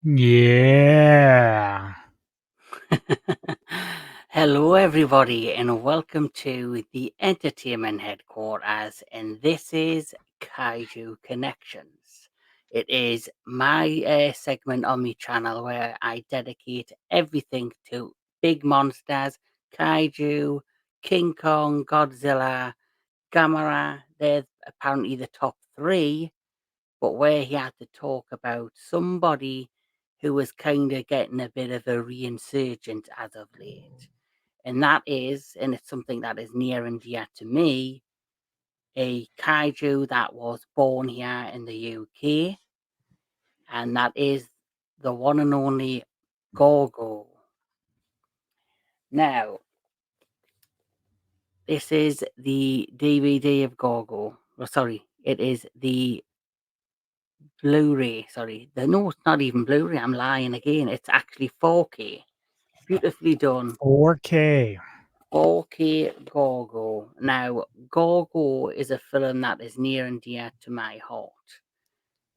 Yeah. Hello, everybody, and welcome to the entertainment headquarters. And this is Kaiju Connections. It is my segment on my channel where I dedicate everything to big monsters, Kaiju, King Kong, Godzilla, Gamera. They're apparently the top three, but where he had to talk about somebody who was kind of getting a bit of a reinsurgent as of late. And that is, and it's something that is near and dear to me, a kaiju that was born here in the UK, and that is the one and only Gorgo. Now, this is the DVD of Gorgo. Well, sorry, it is the Blu-ray. Sorry, no, it's not even Blu-ray. I'm lying again. It's actually 4K. Beautifully done. 4K. 4K Gorgo. Now, Gorgo is a film that is near and dear to my heart.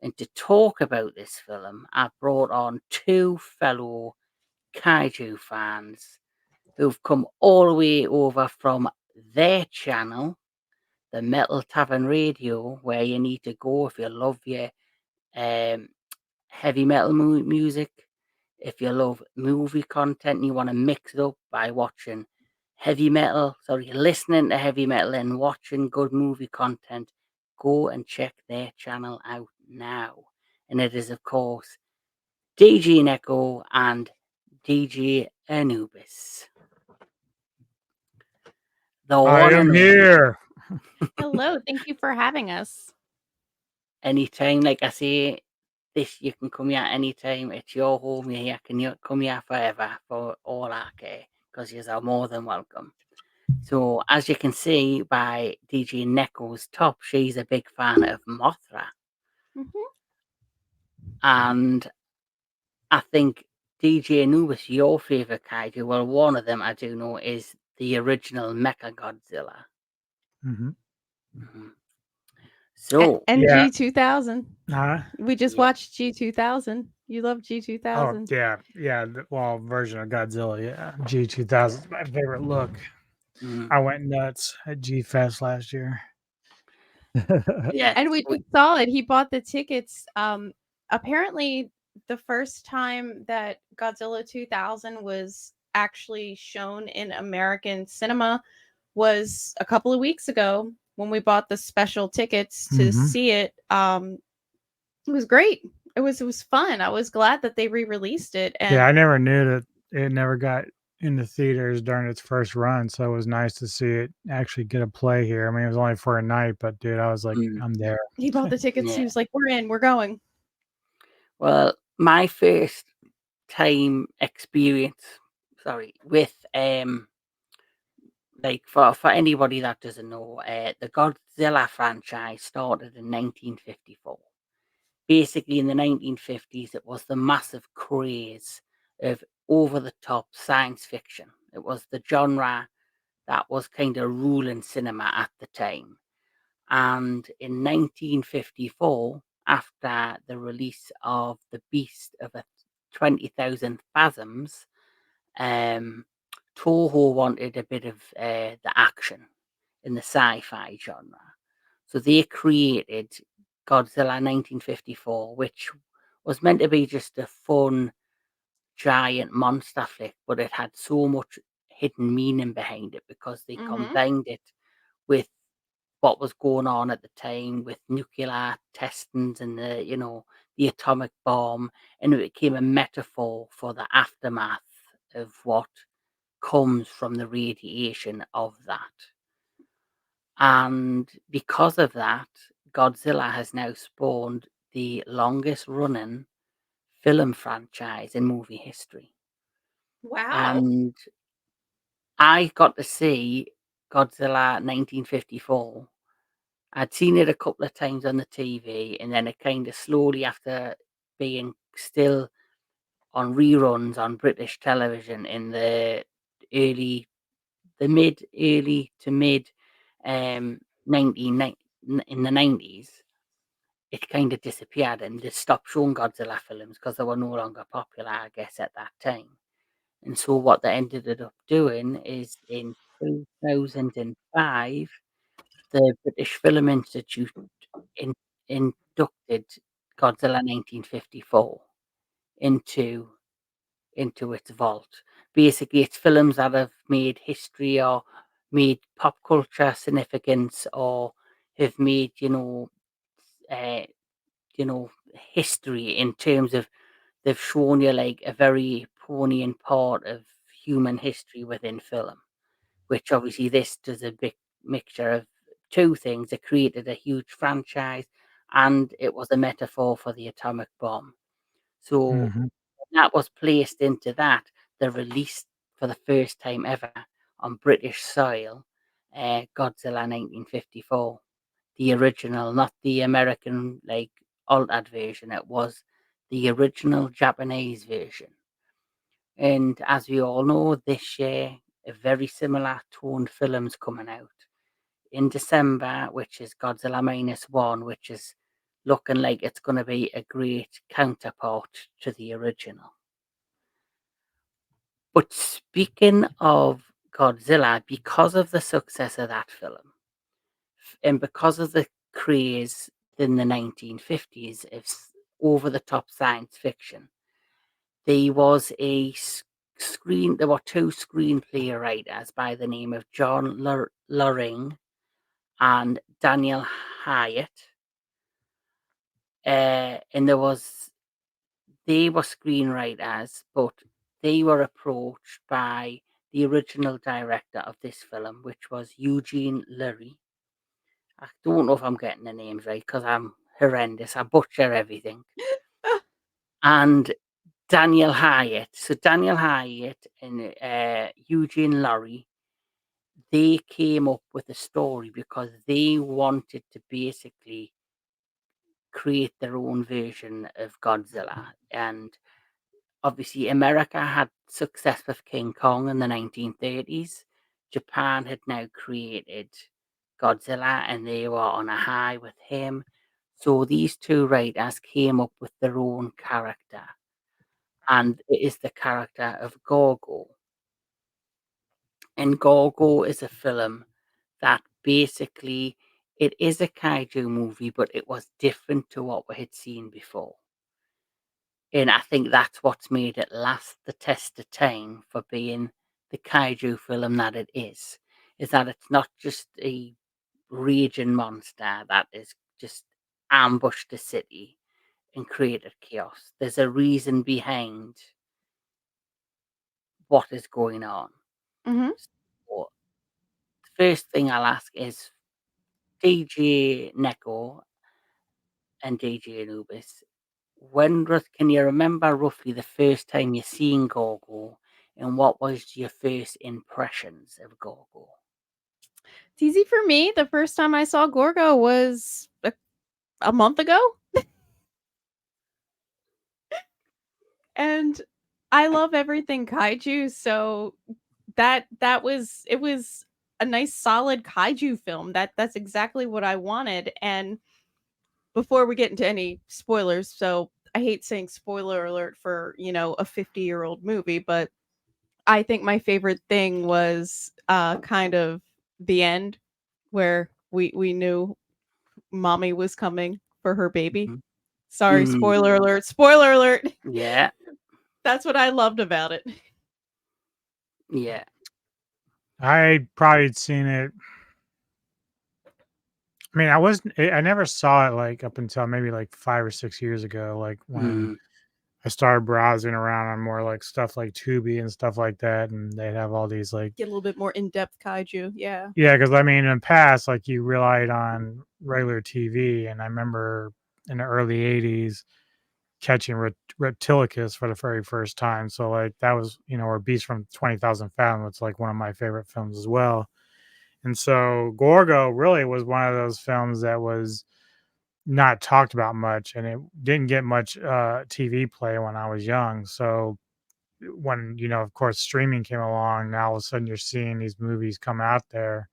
And to talk about this film, I've brought on two fellow Kaiju fans who've come all the way over from their channel, the Metal Tavern Radio, where you need to go if you love your heavy metal music. If you love movie content and you want to mix it up by watching listening to heavy metal and watching good movie content, go and check their channel out now. And it is, of course, DJ Neko and DJ Anubis. The I one am and only. here. Hello, thank you for having us. Anytime, like I say, this you can come here anytime. It's your home. You can come here forever for all I care, because you are more than welcome. So as you can see by DJ Neko's top, she's a big fan of Mothra, and I think DJ Anubis, your favorite kaiju, well, one of them I do know is the original Mecha Godzilla. Mhm. So And Yeah. G2000. Huh? We just yeah, watched G2000. You love Oh, G2000. yeah. Yeah. Well, version of Godzilla. Yeah. G2000 is my favorite look. mm, I went nuts at G Fest last year. yes, And we just saw it. He bought the tickets. Apparently, the first time that Godzilla 2000 was actually shown in American cinema was a couple of weeks ago when we bought the special tickets to Mhm. see it. It was great. It was fun. I was glad that they re-released it. Yeah, And I never knew that it never got into theaters during its first run, so it was nice to see it actually get a play here. I mean, it was only for a night, but dude, I was like, I'm there. he bought the tickets. He yeah. was like, "We're in. We're going." Well, my first time experience, with like for anybody that doesn't know, the Godzilla franchise started in 1954. Basically, in the 1950s, it was the massive craze of over the top science fiction. It was the genre that was kind of ruling cinema at the time. And in 1954, after the release of The Beast of 20,000 Fathoms, um, Toho wanted a bit of the action in the sci-fi genre. So they created Godzilla 1954, which was meant to be just a fun, giant monster flick, but it had so much hidden meaning behind it because they Mm-hmm. combined it with what was going on at the time with nuclear testings and the atomic bomb, and it became a metaphor for the aftermath of what comes from the radiation of that. And because of that, Godzilla has now spawned the longest running film franchise in movie history. Wow. And I got to see Godzilla 1954. I'd seen it a couple of times on the TV, and then it kind of slowly, after being still on reruns on British television in early, early to mid, 19 in the 90s, it kind of disappeared and they stopped showing Godzilla films because they were no longer popular, I guess, at that time. And so what they ended up doing is in 2005, the British Film Institute in, inducted Godzilla 1954 into its vault. Basically, it's films that have made history or made pop culture significance or have made, uh, history in terms of they've shown you like a very poignant part of human history within film, which obviously this does a big mixture of two things. It created a huge franchise and it was a metaphor for the atomic bomb. So Mhm. that was placed into that. They released for the first time ever on British soil Godzilla 1954, the original, not the American like altered version. It was the original Japanese version. And as we all know, this year a very similar toned film's coming out in December, which is Godzilla Minus One, which is looking like it's going to be a great counterpart to the original. But speaking of Godzilla, because of the success of that film, and because of the craze in the 1950s of over the top science fiction, there was there were two screenplay writers by the name of John Loring and Daniel Hyatt. And they were screenwriters, but they were approached by the original director of this film, which was Eugene Lurie. I don't know if I'm getting the names right because I'm horrendous. I butcher everything. And Daniel Hyatt. So Daniel Hyatt and Eugene Lurie, they came up with a story because they wanted to basically create their own version of Godzilla. And obviously, America had success with King Kong in the 1930s. Japan had now created Godzilla and they were on a high with him. So these two writers came up with their own character, and it is the character of Gorgo. And Gorgo is a film that basically it is a kaiju movie, but it was different to what we had seen before. And I think that's what's made it last the test of time for being the kaiju film that it is that it's not just a raging monster that is just ambushed the city and created chaos. There's a reason behind what is going on. Mhm. So the first thing I'll ask is DJ Neko and DJ Anubis. Can you remember roughly the first time you seen Gorgo, and what was your first impressions of Gorgo? It's easy for me. The first time I saw Gorgo was a month ago. And I love everything kaiju, so it was a nice solid kaiju film. That's exactly what I wanted. And before we get into any spoilers, so I hate saying spoiler alert for, a 50-year-old movie, but I think my favorite thing was kind of the end where we knew mommy was coming for her baby. Mhm. Sorry, Mm, spoiler alert. Spoiler alert. yeah, That's what I loved about it. yeah. I probably had seen it. I mean, I never saw it like up until maybe like 5 or 6 years ago, like when Mm, I started browsing around on more like stuff like Tubi and stuff like that, and they'd have all these like, Get a little bit more in-depth kaiju. Yeah. yeah, because I mean, in the past, like you relied on regular TV, and I remember in the early '80s catching Reptilicus for the very first time. So like that was, or Beast from 20,000 Fathom. It's like one of my favorite films as well. And so Gorgo really was one of those films that was not talked about much, and it didn't get much TV play when I was young. So when, of course streaming came along, now all of a sudden you're seeing these movies come out there,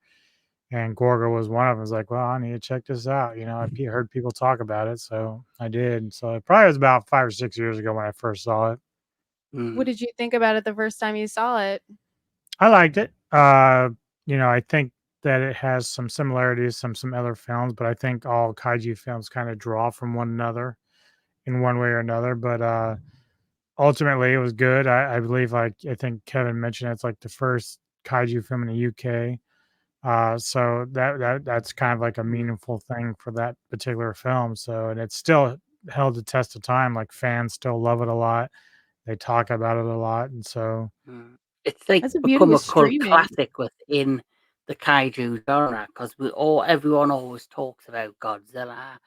and Gorgo was one of them. I was like, well, I need to check this out. You know, heard people talk about it, so I did. So it probably was about 5 or 6 years ago when I first saw it. What did you think about it the first time you saw it? I liked it. You know, I think that it has some similarities, some other films, but I think all kaiju films kind of draw from one another in one way or another. But ultimately, it was good. I believe, like I think Kevin mentioned, it's like the first kaiju film in the UK. So that's kind of like a meaningful thing for that particular film. So, and it's still held the test of time. Like fans still love it a lot. They talk about it a lot, and so It's like That's the beauty become of a cult streaming. classic within the kaiju genre because everyone always talks about Godzilla,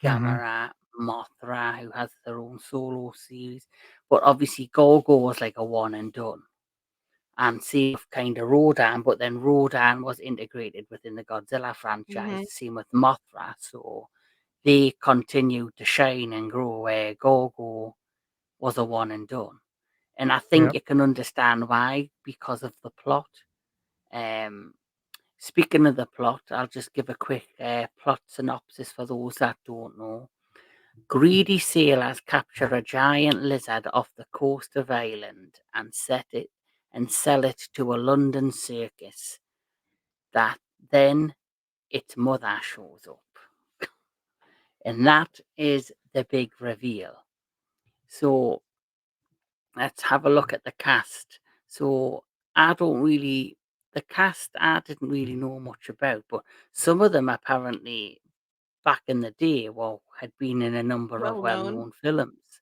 mhm. Gamera, Mothra, who has their own solo series, but obviously Gorgo was like a one and done. And same with kind of Rodan, but then Rodan was integrated within the Godzilla franchise. Mhm. Same with Mothra, so they continued to shine and grow. Where Gorgo was a one and done, and I think Yep. you can understand why because of the plot. Speaking of the plot, I'll just give a quick plot synopsis for those that don't know. Greedy sailors capture a giant lizard off the coast of Ireland and sell it to a London circus. That then its mother shows up, and that is the big reveal. So let's have a look at the cast. So the cast I didn't really know much about, but some of them apparently back in the day had been in a number of Well known. well-known films.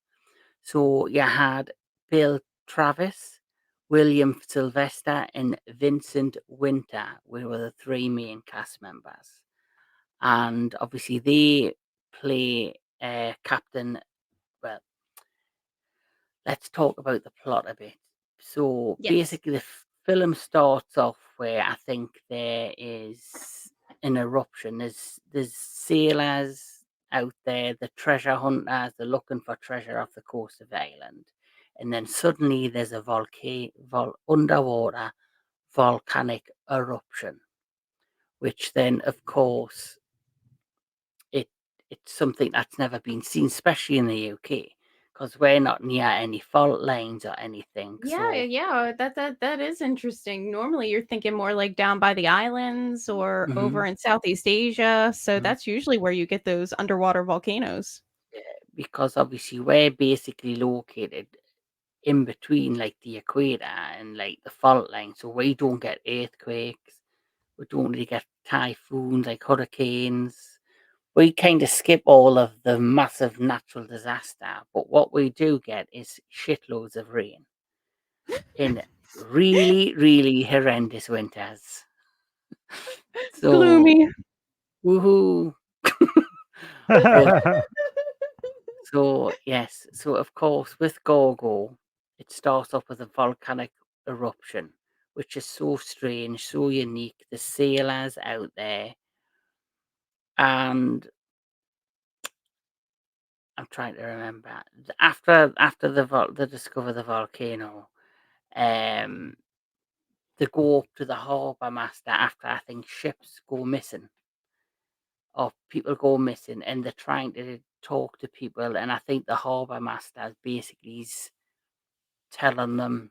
So you had Bill Travis, William Sylvester, and Vincent Winter were the three main cast members. And obviously they play Captain. Well, let's talk about the plot a bit. So Yes. basically, the film starts off where I think there is an eruption. There's sailors out there, the treasure hunters. They're looking for treasure off the coast of Ireland, and then suddenly there's a underwater volcanic eruption, which then, of course, it it's something that's never been seen, especially in the UK, because we're not near any fault lines or anything. Yeah, So, yeah, that is interesting. Normally, you're thinking more like down by the islands or over mhm, in Southeast Asia. So mhm, that's usually where you get those underwater volcanoes. yeah, because obviously we're basically located in between like the equator and like the fault line, so we don't get earthquakes. We don't really get typhoons like hurricanes. We kind of skip all of the massive natural disaster, but what we do get is shitloads of rain in really, really horrendous winters. So, Gloomy. woohoo! But yes, so of course with Gorgo, it starts off with a volcanic eruption, which is so strange, so unique. The sailors out there, and I'm trying to remember after they discover the volcano, um, they go up to the harbour master after I think ships go missing or people go missing, and they're trying to talk to people, and I think the harbour master basically is telling them,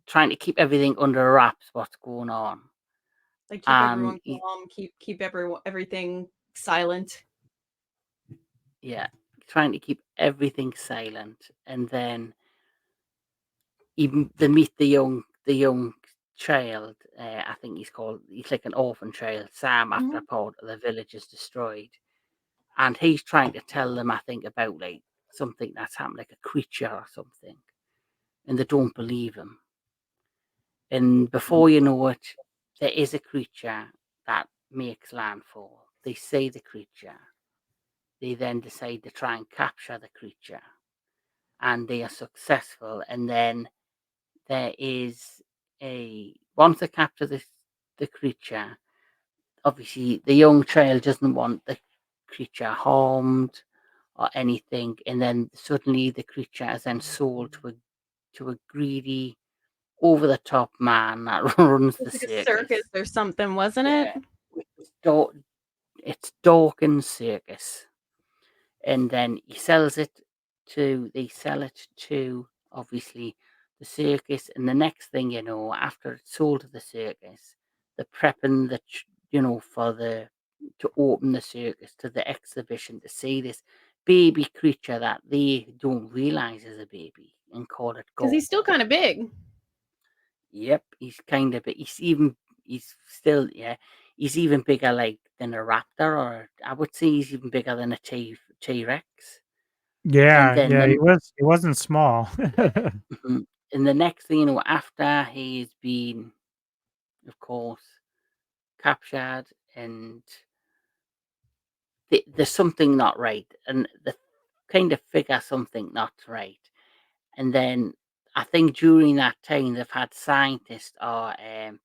trying to keep everything under wraps, what's going on, Like keep and everyone calm, keep everything silent. yeah, trying to keep everything silent, and then even they meet the young child. I think he's like an orphan child, Sam, after a Mhm. part of the village is destroyed, and he's trying to tell them, I think, about like something that's happened, like a creature or something, and they don't believe him. And before you know it, there is a creature that makes landfall. They see the creature. They then decide to try and capture the creature, and they are successful. And then there is once they capture the creature, obviously the young child doesn't want the creature harmed or anything, and then suddenly the creature is then sold to a greedy over the top man that runs the It's like a circus. circus or something, wasn't it? It's Dawkins Circus, and then they sell it to obviously the circus, and the next thing you know, after it's sold to the circus, they're prepping to open the circus to the exhibition to see this baby creature that they don't realize is a baby and call it Because he's still Gorgo. kind of big. Yep, he's kind of big. He's even bigger than a raptor, or I would say he's even bigger than a T-Rex. Yeah, And then yeah, he wasn't small. Mhm. And the next thing you know, after he's been, of course, captured, and there's something not right, and the kind of figure something not right, and then I think during that time they've had scientists or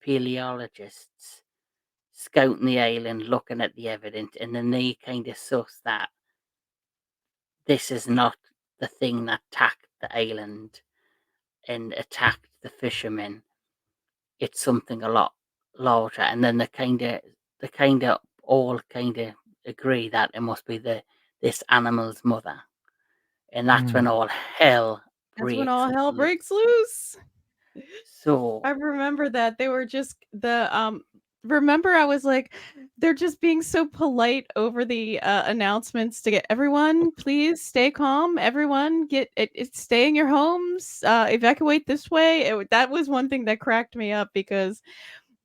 paleologists scouting the island, looking at the evidence, and then they kind of suss that this is not the thing that attacked the island and attacked the fishermen. It's something a lot larger, and then they all kind of agree that it must be this animal's mother, and that's when all hell That's when breaks all hell loose. breaks loose. So I remember that they were just remember I was like, they're just being so polite over the announcements to get everyone, please stay calm. Everyone stay in your homes. Evacuate this way. That was one thing that cracked me up because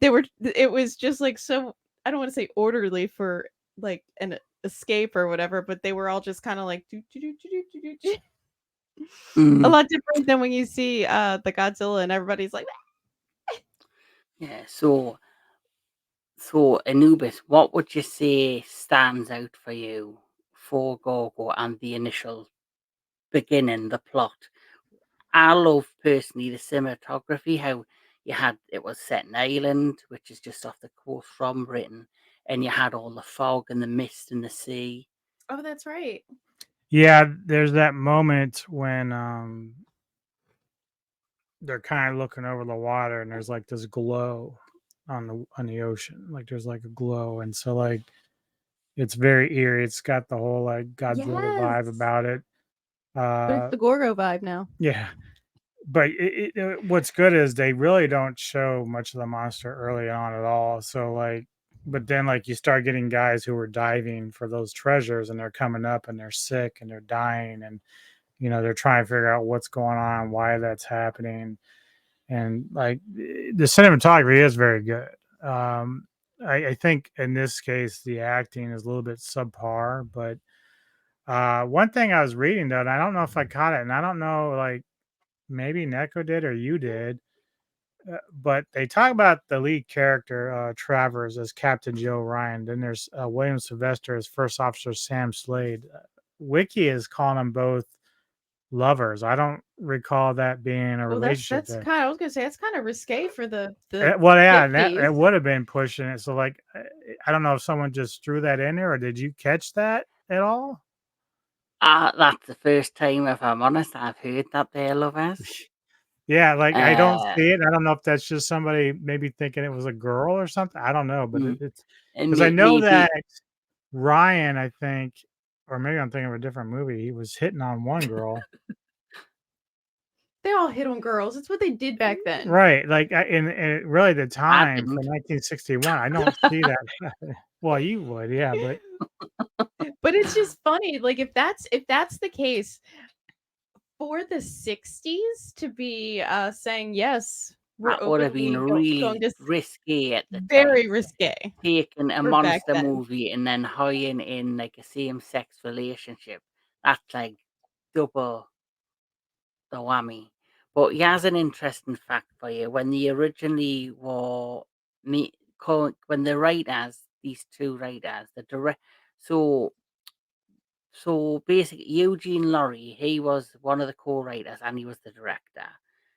it was just like so, I don't want to say orderly for like an escape or whatever, but they were all just kind of like do, do, do, do, do, do, do. A lot different than when you see the Godzilla and everybody's like, yeah, so Anubis, what would you say stands out for you for Gorgo and the initial beginning, the plot? I love personally the cinematography, how it was set in Ireland, which is just off the coast from Britain, and you had all the fog and the mist and the sea. oh, that's right. Yeah, there's that moment when they're kind of looking over the water and there's like this glow on the ocean. Like there's like a glow, and so like it's very eerie. It's got the whole like Godzilla vibe Yes. about it. But it's the Gorgo vibe now. Yeah, but what's good is they really don't show much of the monster early on at all. So like, but then like you start getting guys who are diving for those treasures, and they're coming up and they're sick and they're dying, and they're trying to figure out what's going on, why that's happening, and like the cinematography is very good. I think in this case the acting is a little bit subpar, but one thing I was reading though, and I don't know if I caught it, and I don't know, like maybe Neko did or you did, but they talk about the lead character Travers as Captain Joe Ryan. Then there's William Sylvester as First Officer Sam Slade. Wiki is calling them both lovers. I don't recall that being a Well, relationship that's there. kind of, I was gonna say that's kind of risque for the Well, yeah, and that 50s. it would have been pushing it. So, like, I don't know if someone just threw that in there, or did you catch that at all? That's the first time, if I'm honest, I've heard that they're lovers. Yeah, like I don't Uh, see it. I don't know if that's just somebody maybe thinking it was a girl or something. I don't know, but mm, it's and because I know maybe that Ryan, I think, or maybe I'm thinking of a different movie. He was hitting on one girl, They all hit on girls. It's what they did back then. right? Like, in really the I time for didn't. 1961, I don't see that. Well, you would, yeah, but But it's just funny, like if that's the case for the 60s to be saying yes, we're That would have been openly going really to risky at the time. very risque Taking a for back monster then. movie and then hiring in like a same-sex relationship. That's like double the whammy. But here's an interesting fact for you. When they originally were when the writers, these two writers, the direct, so so basically Eugene Laurie, he was one of the co-writers and he was the director.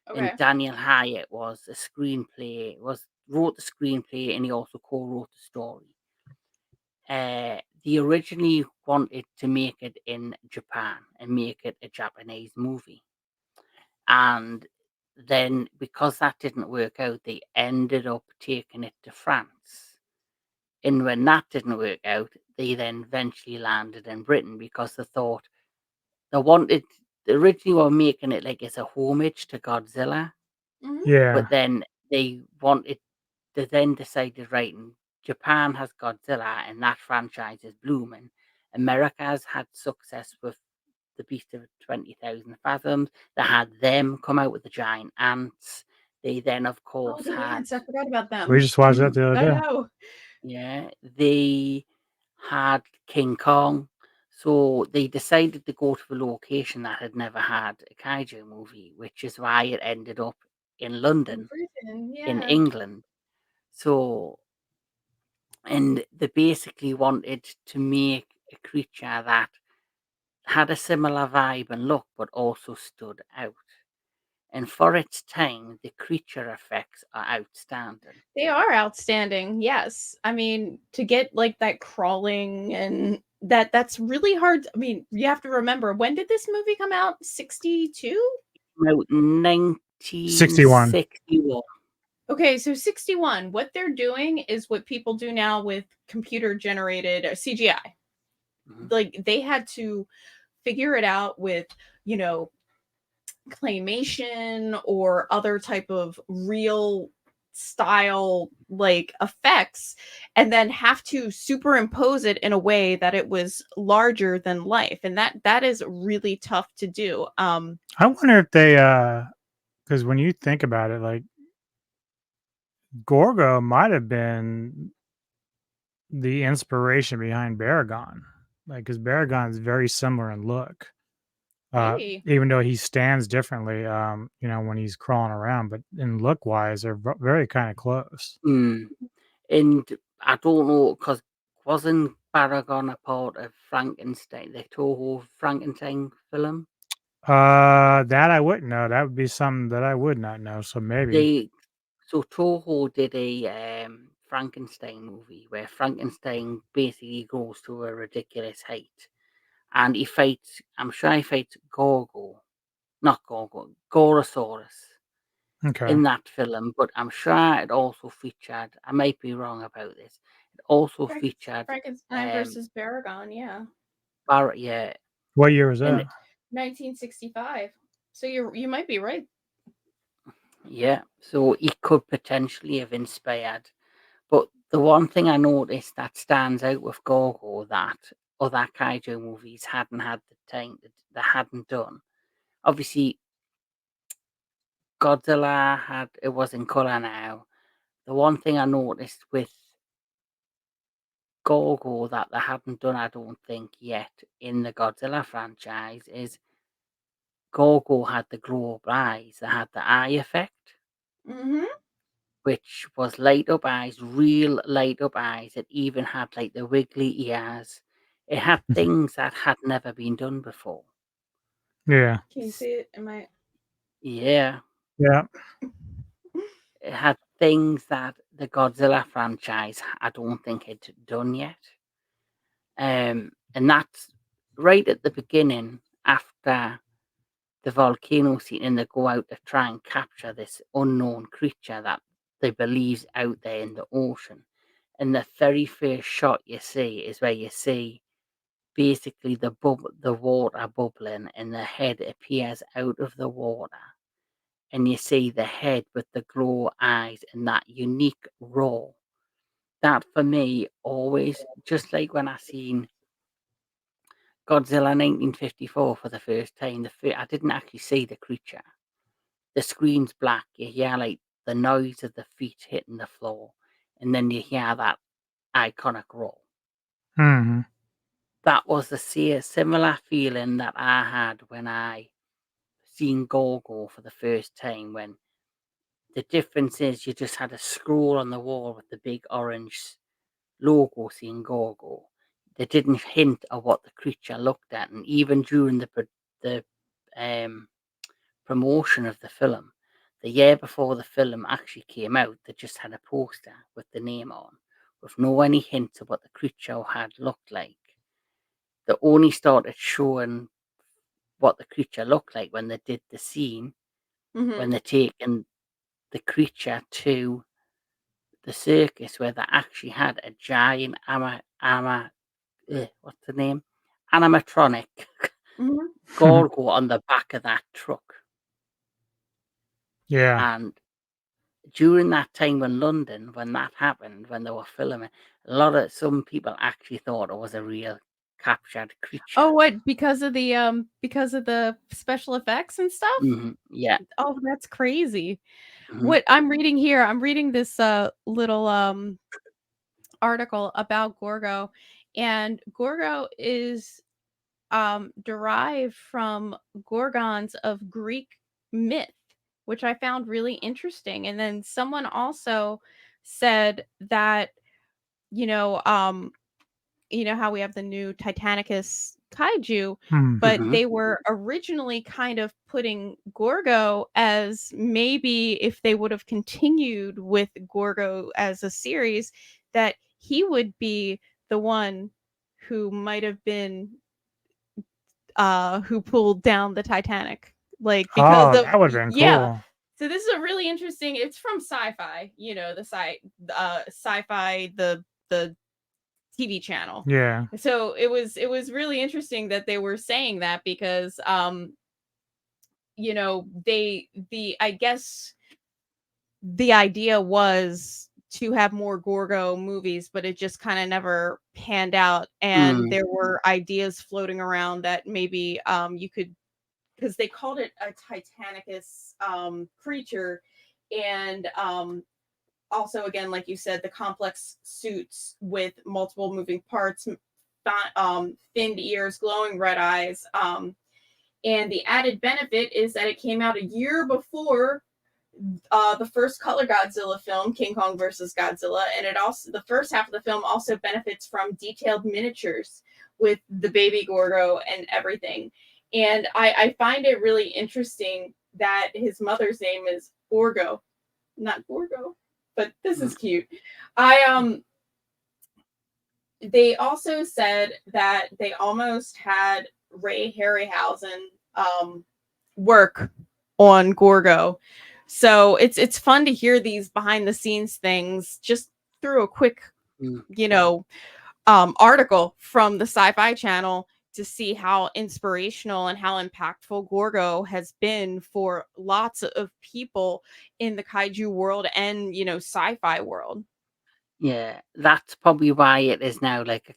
Okay. And Daniel Hyatt was wrote the screenplay, and he also co-wrote the story. They originally wanted to make it in Japan and make it a Japanese movie, and then because that didn't work out, they ended up taking it to France. And when that didn't work out, they then eventually landed in Britain because they thought they originally were making it like it's a homage to Godzilla, Yeah. but then they then decided, right, and Japan has Godzilla and that franchise is blooming. America's had success with the Beast of 20,000 Fathoms. They had them come out with the giant ants. They then, of course, the had ants. I forgot about them. We just watched that the other I day. know. yeah, they had King Kong. So they decided to go to a location that had never had a kaiju movie, which is why it ended up in London, Britain, in yeah. England. So, and they basically wanted to make a creature that had a similar vibe and look, but also stood out. And for its time, the creature effects are outstanding. They are outstanding. Yes. I mean, to get like that crawling and that's really hard. I mean, you have to remember, when did this movie come out? 62? Out in 61. 1961. Okay, so 61. What they're doing is what people do now with computer generated CGI. Mhm. Like they had to figure it out with, you know, claymation or other type of real style like effects, and then have to superimpose it in a way that it was larger than life, and that is really tough to do. I wonder if they because when you think about it, like Gorgo might have been the inspiration behind Baragon. Like, because Baragon is very similar in look. Maybe. Even though he stands differently, when he's crawling around, but in look wise, they're very kind of close. Mm. And I don't know, because wasn't Baragon a part of Frankenstein, the Toho Frankenstein film? That I wouldn't know. That would be something that I would not know. So maybe. So Toho did a Frankenstein movie where Frankenstein basically goes to a ridiculous height, and I'm sure he fights Gorgo, not Gorgo, Gorosaurus Okay. in that film, but I'm sure it also featured, I might be wrong about this, it also featured Frankenstein versus Baragon, yeah. Barrett, yeah, What year was and that? 1965. So you might be right. yeah, so he could potentially have inspired. But the one thing I noticed that stands out with Gorgo that other kaiju movies hadn't had the time, they hadn't done. Obviously, Godzilla it was in colour now. The one thing I noticed with Gorgo that they haven't done, I don't think, yet in the Godzilla franchise is Gorgo had the glow up eyes. They had the eye effect, Mm-hmm. which was light up eyes, real light up eyes. It even had like the wiggly ears. It had things that had never been done before. Yeah. Can you see it? Yeah. Yeah. It had things that the Godzilla franchise I don't think had done yet. And that's right at the beginning after the volcano scene, and they go out to try and capture this unknown creature that they believe's out there in the ocean. And the very first shot you see is where you see basically the water bubbling, and the head appears out of the water, and you see the head with the glow eyes and that unique roar. That for me always, just like when I seen Godzilla 1954 for the first time, I didn't actually see the creature. The screen's black. You hear like the noise of the feet hitting the floor, and then you hear that iconic roar. Hmm. That was the similar feeling that I had when I seen Gorgo for the first time. When the difference is you just had a scroll on the wall with the big orange logo saying Gorgo. They didn't hint at what the creature looked at, and even during the promotion of the film, the year before the film actually came out, they just had a poster with the name on, with no any hints of what the creature had looked like. They only started showing what the creature looked like when they did the scene when they're taking the creature to the circus where they actually had a giant what's the name? Animatronic Gorgo on the back of that truck. Yeah. And during that time in London, when that happened, when they were filming, some people actually thought it was a real captured creature. Oh, what? Because of the special effects and stuff? Yeah. Oh, that's crazy. What I'm reading here, I'm reading this little article about Gorgo, and Gorgo is derived from gorgons of Greek myth, which I found really interesting. And then someone also said that, you know how we have the new Titanicus kaiju, but they were originally kind of putting Gorgo as maybe if they would have continued with Gorgo as a series, that he would be the one who might have been who pulled down the Titanic. Like, because Oh, of that would have been cool. So this is a really interesting, it's from Sci-Fi, Sci-Fi, the TV channel. Yeah. So it was really interesting that they were saying that, because I guess the idea was to have more Gorgo movies, but it just kind of never panned out. And there were ideas floating around that maybe you could, because they called it a Titanicus creature, and also, again, like you said, the complex suits with multiple moving parts, thinned ears, glowing red eyes, and the added benefit is that it came out a year before the first color Godzilla film, King Kong versus Godzilla, and it also, the first half of the film also benefits from detailed miniatures with the baby Gorgo and everything. And I find it really interesting that his mother's name is Gorgo, not Gorgo, but this is cute. They also said that they almost had Ray Harryhausen work on Gorgo. So it's fun to hear these behind the scenes things just through a quick, article from the Sci-Fi Channel, to see how inspirational and how impactful Gorgo has been for lots of people in the kaiju world and, sci-fi world. Yeah, that's probably why it is now like a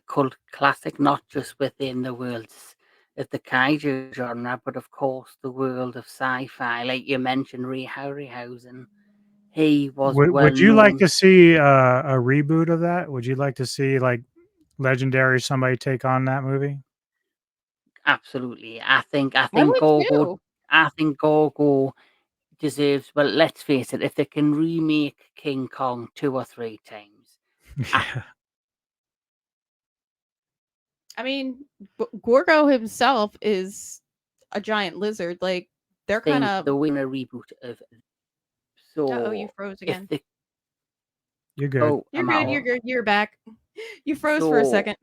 cult classic, not just within the worlds of the kaiju genre, but of course the world of sci-fi. Like you mentioned, Ray Harryhausen, he was well Would you like known. to see a reboot of that? Would you like to see like Legendary somebody take on that movie? Absolutely, I think I would too. Gorgo deserves. Well, let's face it, if they can remake King Kong 2 or 3 times, Yeah. I mean, Gorgo himself is a giant lizard. Like, they're kind think of. the winner reboot of. Oh, you So froze if again. the You're good. oh, You're I'm good. out. You're good. You're back. You froze for a So second.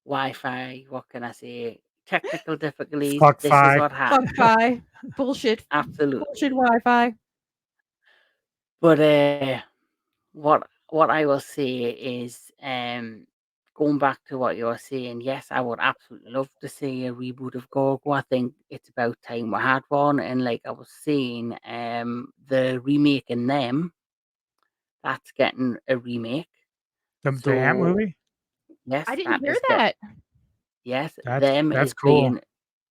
Wi-Fi, what can I say? Technical difficulties. Fuck This is fi. what Fuck happens. fi. Bullshit. Absolutely. Bullshit Wi-Fi. But what I will say is, going back to what you were saying, yes, I would absolutely love to see a reboot of Gorgo. I think it's about time we had one. And like I was saying, the remake in them, that's getting a remake. The Ant So movie? yes, I didn't that hear is that. yes, That's them is cool. being,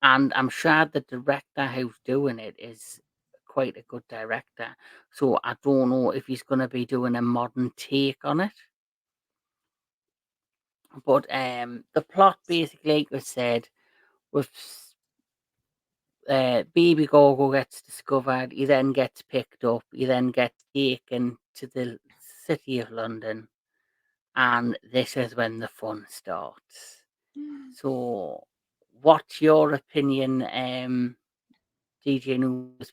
and I'm sure the director who's doing it is quite a good director. So I don't know if he's going to be doing a modern take on it. But the plot basically, like I said, with baby Gorgo gets discovered, he then gets picked up, he then gets taken to the city of London, and this is when the fun starts. So, what's your opinion, DJ News?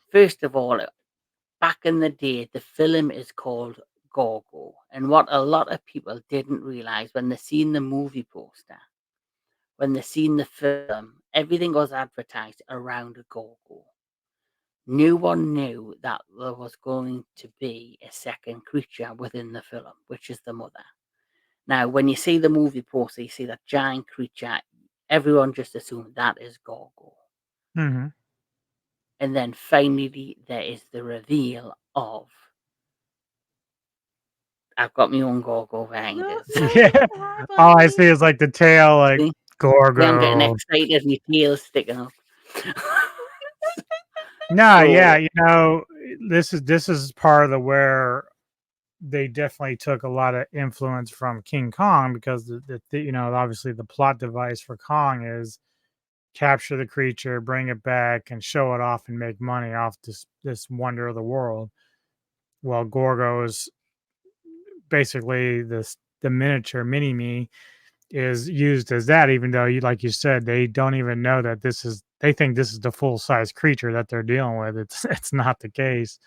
First of all, back in the day, the film is called Gorgo, and what a lot of people didn't realize when they seen the movie poster, when they seen the film, everything was advertised around a Gorgo. No one knew that there was going to be a second creature within the film, which is the mother. Now, when you see the movie poster, you see that giant creature, everyone just assumed that is Gorgo. Mm-hmm. And then finally, there is the reveal of. I've got my own Gorgo behind Look, us. look Yeah. at that, All I see buddy. is like the tail, like See, I'm getting Gorgo. excited. My tail's sticking up. No, yeah, So, this is part of the where they definitely took a lot of influence from King Kong because obviously the plot device for Kong is capture the creature, bring it back, and show it off and make money off this wonder of the world. Well, Gorgo is basically the miniature mini me is used as that, even though like you said, they don't even know that they think this is the full size creature that they're dealing with. It's not the case.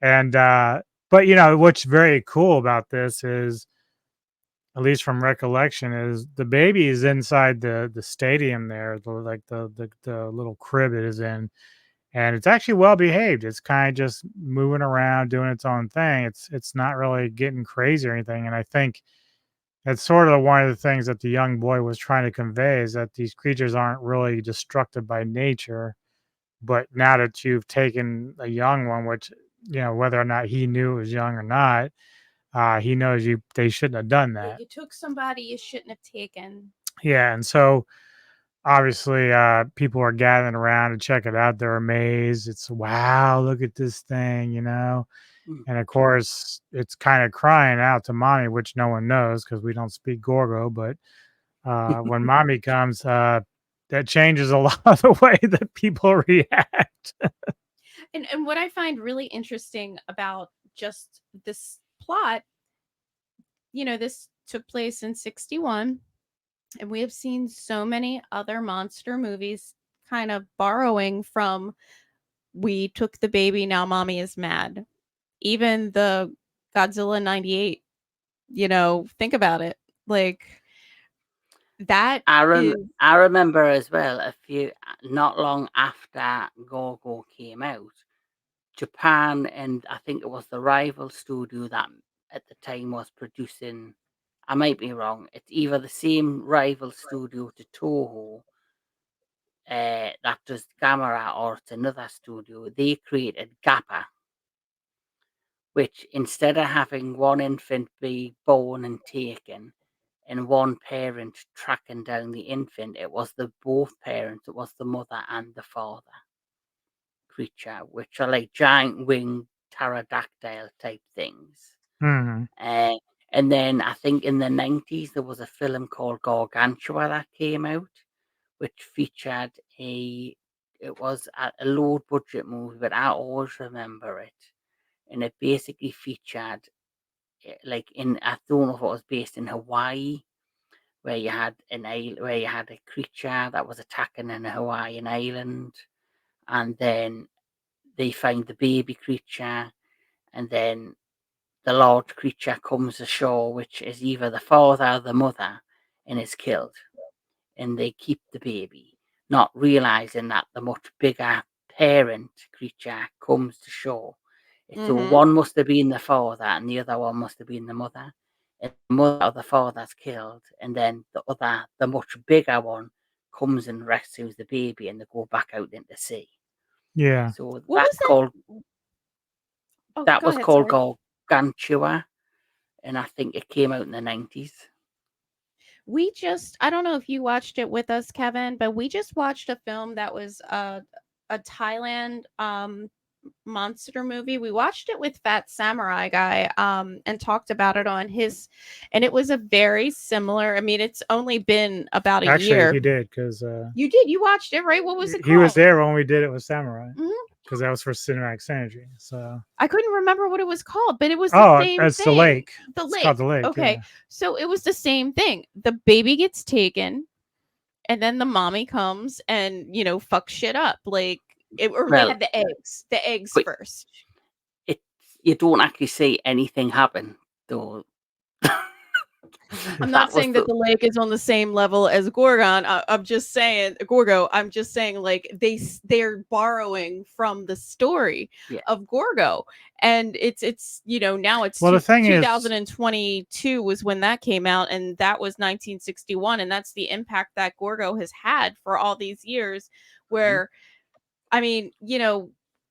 And but what's very cool about this is, at least from recollection, is the baby is inside the stadium there, the little crib it is in, and it's actually well behaved. It's kind of just moving around, doing its own thing. It's not really getting crazy or anything. And I think that's sort of one of the things that the young boy was trying to convey, is that these creatures aren't really destructive by nature. But now that you've taken a young one, which, whether or not he knew it was young or not, he knows they shouldn't have done Yeah, that. you took somebody you shouldn't have taken. Yeah. And so obviously people are gathering around to check it out. They're amazed. It's, wow, look at this thing. And of course, it's kind of crying out to mommy, which no one knows because we don't speak Gorgo. But when mommy comes, that changes a lot of the way that people react. And what I find really interesting about just this plot, this took place in 61, and we have seen so many other monster movies kind of borrowing from we took the baby, now mommy is mad. Even the Godzilla 98, think about it. Like that is I remember as well, not long after Gorgo came out, Japan, and I think it was the rival studio that at the time was producing. I might be wrong. It's either the same rival studio to Toho that does Gamera, or it's another studio. They created Gappa, which instead of having one infant be born and taken and one parent tracking down the infant, it was both parents. It was the mother and the father creature, which are like giant winged pterodactyl type things. Mhm. And then I think in the 90s there was a film called Gargantua that came out, which featured it was a low budget movie, but I always remember it. And it basically featured I don't know if it was based in Hawaii, where you had a creature that was attacking an Hawaiian island, and then they find the baby creature, and then the large creature comes ashore, which is either the father or the mother, and is killed. And they keep the baby, not realizing that the much bigger parent creature comes to shore. So one must have been the father, and the other one must have been the mother. And the mother or the father's killed, and then the much bigger one, comes and rescues the baby, and they go back out into sea. Yeah. So what was that go was ahead, called sorry. Gargantua, and I think it came out in the 90s. I don't know if you watched it with us, Kevin, but we just watched a film that was a Thailand monster movie. We watched it with Fat Samurai Guy and talked about it on his, and it was a very similar. I mean, it's only been about a Actually, year. he did, because You watched it, right? What was it he was called? there when we did it with Samurai, Mhm. because that was for Cinematic Synergy. So I couldn't remember what it was called, but it was the same it's thing. the lake. The It's lake. called the lake. Okay. Yeah. So it was the same thing. The baby gets taken, and then the mommy comes and, fuck shit up. Like they Well, had the eggs but first. you don't actually see anything happen, though. I'm not That was saying that the the lake is on the same level as Gorgon. I'm just saying Gorgo. I'm just saying like they're borrowing from the story yeah. of Gorgo, and it's now it's Well, the thing is, 2022 was when that came out, and that was 1961, and that's the impact that Gorgo has had for all these years. Mhm. Where I mean,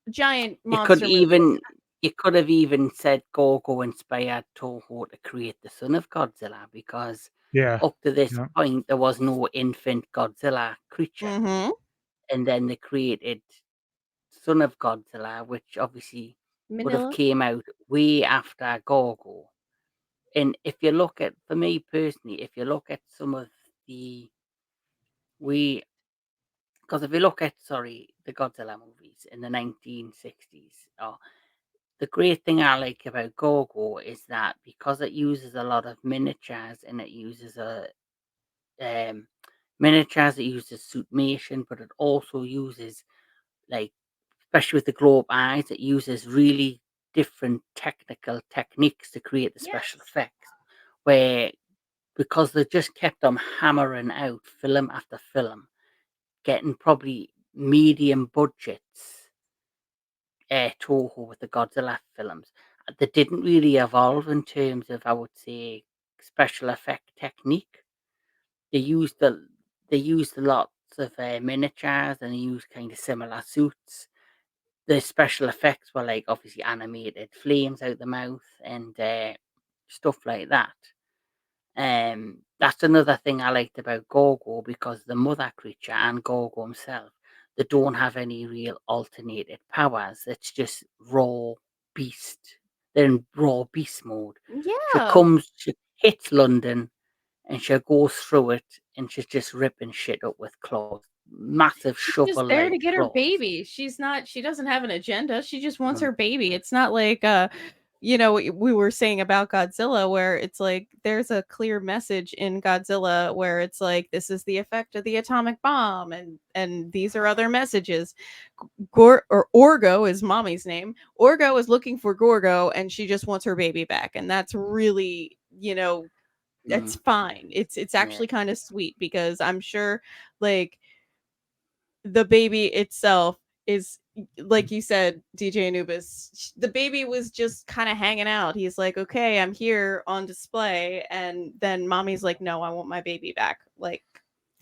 giant You could monster movie. even you could have even said Gorgo inspired Toho to create the son of Godzilla, because yeah, up to this yeah. point there was no infant Godzilla creature, Mm-hmm. and then they created Son of Godzilla, which obviously would have Manila. came out way after Gorgo. And if you look at, for me personally, if you look at some of the we because if you look at the Godzilla movies in the 1960s, the great thing I like about Gorgo is that because it uses a lot of miniatures, and it uses um, miniatures, it uses suitmation, but it also uses, like, especially with the globe eyes, it uses really different technical techniques to create the special Yes. effects. Where, because they just kept on hammering out film after film, getting probably medium budgets, Toho with the Godzilla films, they didn't really evolve in terms of, I would say, special effect technique. They used lots of miniatures, and they used kind of similar suits. The special effects were like obviously animated flames out the mouth and stuff like that. That's another thing I liked about Gorgo, because the mother creature and Gorgo himself, they don't have any real alternated powers. It's just raw beast. They're in raw beast mode. Yeah. She hits London, and she goes through it, and she's just ripping shit up with claws. Massive She's just shovel there like to get her claws. baby. She doesn't have an agenda. She just wants Mhm. her baby. It's not like we were saying about Godzilla, where it's like there's a clear message in Godzilla where it's like this is the effect of the atomic bomb, and these are other messages. Orgo is mommy's name. Orgo is looking for Gorgo, and she just wants her baby back, and that's really, it's Mhm. fine. It's Yeah. actually kind of sweet because I'm sure like the baby itself is like you said, DJ Anubis, the baby was just kind of hanging out. He's like, okay, I'm here on display. And then mommy's like, no, I want my baby back. Like,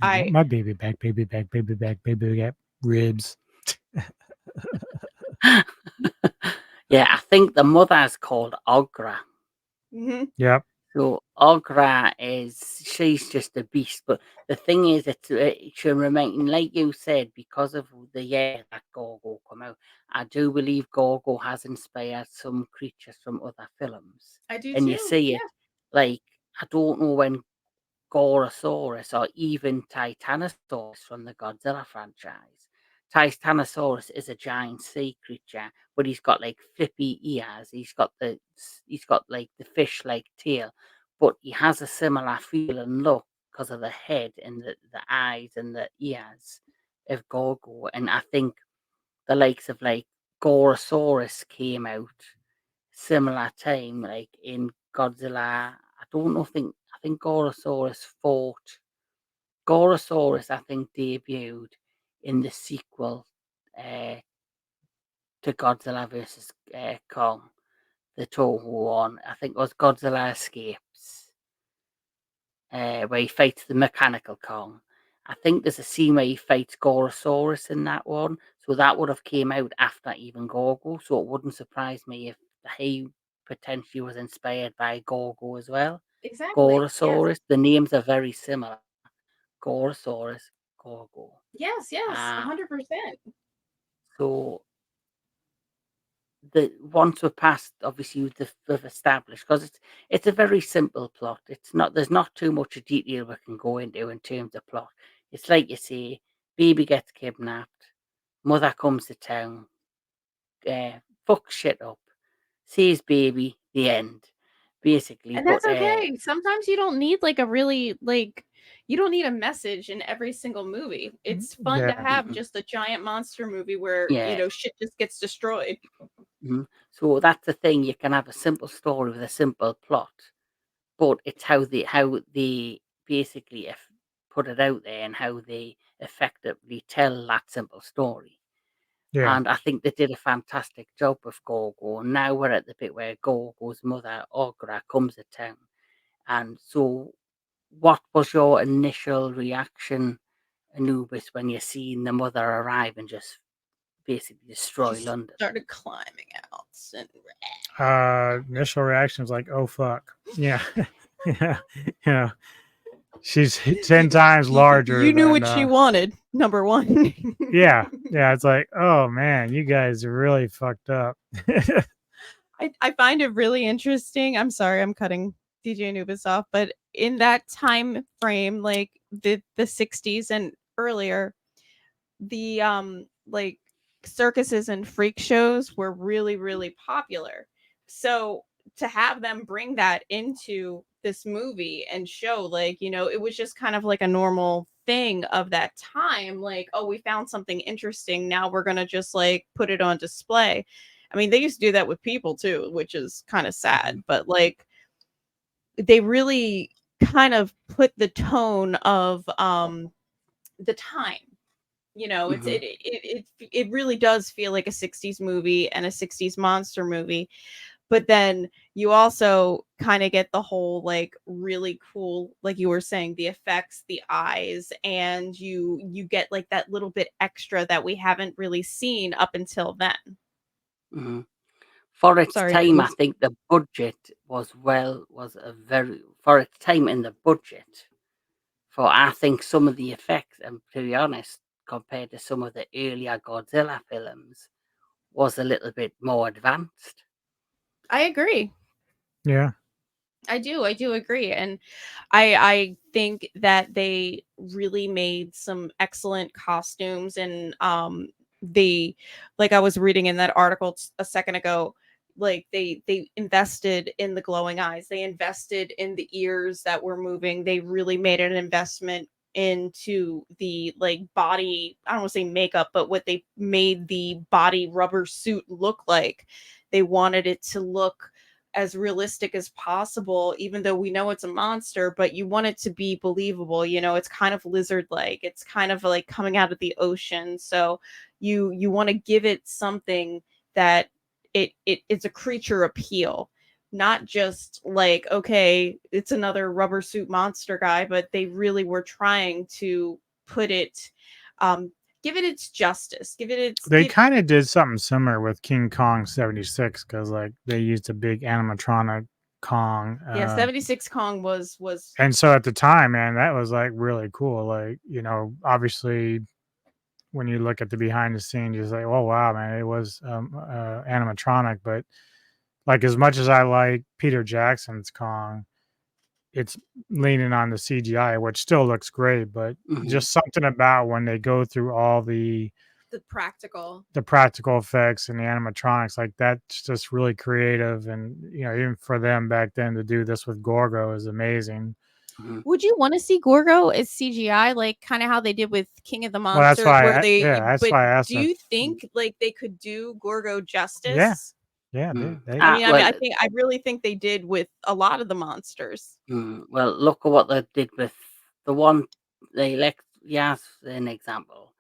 I want I, my baby back, baby back, baby back, baby back, ribs. Yeah, I think the mother's called Ogra. Mhm. Yep. So Ogra she's just a beast. But the thing is, it should remain, like you said, because of the year that Gorgo come out. I do believe Gorgo has inspired some creatures from other films, I do and you too. see Yeah. it. Like, I don't know when Gorosaurus or even Titanosaurus from the Godzilla franchise. Titanosaurus is a giant sea creature, but he's got like flippy ears. He's got like the fish like tail, but he has a similar feel and look because of the head and the eyes and the ears of Gorgo. And I think the likes of like Gorosaurus came out similar time, like in Godzilla. I think Gorosaurus, I think, debuted in the sequel uh, to Godzilla versus Kong, the Toho one. I think it was Godzilla Escapes, where he fights the mechanical Kong. I think there's a scene where he fights Gorosaurus in that one, so that would have came out after even Gorgo. So it wouldn't surprise me if he potentially was inspired by Gorgo as well. Exactly. Yes. Gorosaurus, the names are very similar. Gorosaurus, Gorgo. Yes. Yes. Uh, 100%. so the once we're past, obviously we've established, because it's a very simple plot. It's not There's not too much detail we can go into in terms of plot. It's like you say, baby gets kidnapped, mother comes to town, uh, fucks shit up, sees baby, the end, basically. And But that's okay. Sometimes you don't need like a really like you don't need a message in every single movie. It's fun to Yeah. have just a giant monster movie where, yeah, shit just gets destroyed. so that's the thing. You can have a simple story with a simple plot, but it's how they basically put it out there and how they effectively tell that simple story. Yeah. And I think they did a fantastic job with Gorgo. And now we're at the bit where Gorgo's mother, Ogra, comes to town. And so, what was your initial reaction, Anubis, when you seen the mother arrive and just basically destroy She London? started climbing out and Initial reaction was like, "Oh fuck." Yeah. Yeah. Yeah. She's 10 times larger you knew than what she wanted, number one. yeah. Yeah, it's like, "Oh man, you guys are really fucked up." I find it really interesting. I'm sorry, I'm cutting DJ Anubis off, but in that time frame, like the 60s and earlier, the like circuses and freak shows were really, really popular. So to have them bring that into this movie and show, like, it was just kind of like a normal thing of that time. Like, oh, we found something interesting, now we're gonna just like put it on display. I mean, they used to do that with people too, which is kind of sad, but like they really kind of put the tone of the time. It's Mhm. it really does feel like a 60s movie and a 60s monster movie. But then you also kind of get the whole like really cool, like you were saying, the effects, the eyes, and you get like that little bit extra that we haven't really seen up until then. Mhm. For its Sorry, time, I Anubis. think the budget was a very for its time in the budget. For I think some of the effects, and to be honest, compared to some of the earlier Godzilla films, was a little bit more advanced. I agree. Yeah. I do agree. And I think that they really made some excellent costumes. And they, like I was reading in that article a second ago, like they invested in the glowing eyes, they invested in the ears that were moving, they really made an investment into the like body, I don't want to say makeup, but what they made the body rubber suit look like. They wanted it to look as realistic as possible, even though we know it's a monster, but you want it to be believable. It's kind of lizard like, it's kind of like coming out of the ocean. So you want to give it something that it's a creature appeal, not just like, okay, it's another rubber suit monster guy, but they really were trying to put it, um give it its justice, give it its They kind of did something similar with King Kong 76 because like they used a big animatronic Kong. yeah, 76 Kong was And so at the time, man, that was like really cool. Like, obviously when you look at the behind the scenes, you're like, oh wow, man, it was animatronic. But like as much as I like Peter Jackson's Kong, it's leaning on the CGI, which still looks great, but Mhm. just something about when they go through all the practical. the practical effects and the animatronics, like that's just really creative. And even for them back then to do this with Gorgo is amazing. Mhm. Would you want to see Gorgo as CGI, like kind of how they did with King of the Well, that's Monsters, why, where they? that's But why I asked do if, you think like they could do Gorgo yeah, justice? yeah, Mm. I they mean, Well, I really think they did with a lot of the monsters. well, look at what they did with the one they let. Yes, an example.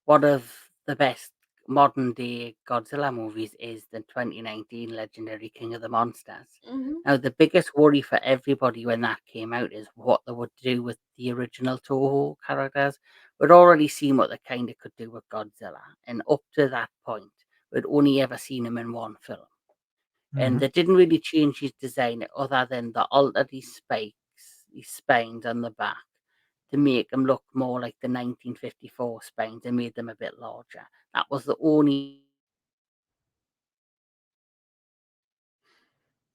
One of the best modern day Godzilla movies is the 2019 legendary King of the Monsters. Mm-hmm. Now, the biggest worry for everybody when that came out is what they would do with the original Toho characters. We'd already seen what they kind of could do with Godzilla, and up to that point, we'd only ever seen him in one film. And hmm they didn't really change his design other than they altered his spikes, his spines on the back to make them look more like the 1954 spines and made them a bit larger. That was the only.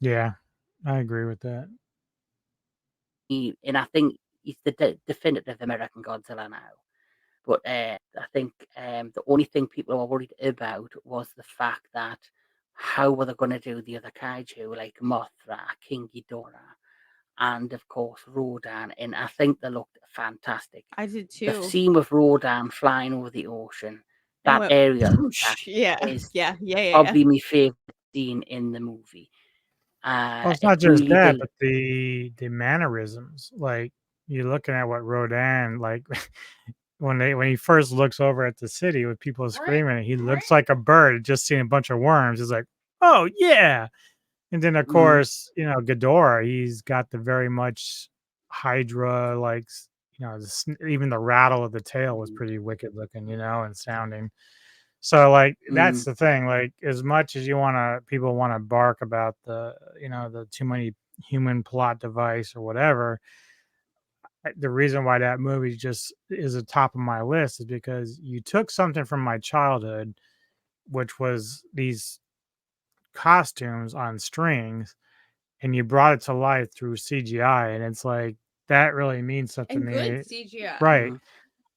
yeah, I agree with that. And I think he's the definitive American Godzilla now. But I think the only thing people were worried about was the fact that how were they going to do the other kaiju like Mothra, King Ghidorah, and of course Rodan, and I think they looked fantastic. I did The too. scene with Rodan flying over the ocean, And that went, aerial attack whoosh. Yeah, is yeah. probably my favorite scene in the movie. Well, it's It not just really that, did. but the mannerisms. Like you're looking at what Rodin like when he first looks over at the city with people Right. screaming, he Right. looks like a bird just seeing a bunch of worms. He's like, oh yeah. And then of Mm, course, Ghidorah, he's got the very much Hydra like even the rattle of the tail was mm, pretty wicked looking, and sounding. So, like, that's mm, the thing, like, as much as people wanna bark about the too many human plot device or whatever, the reason why that movie just is at top of my list is because you took something from my childhood, which was these costumes on strings, and you brought it to life through CGI, and it's like, that really means something to And good me. CGI. Right. mm.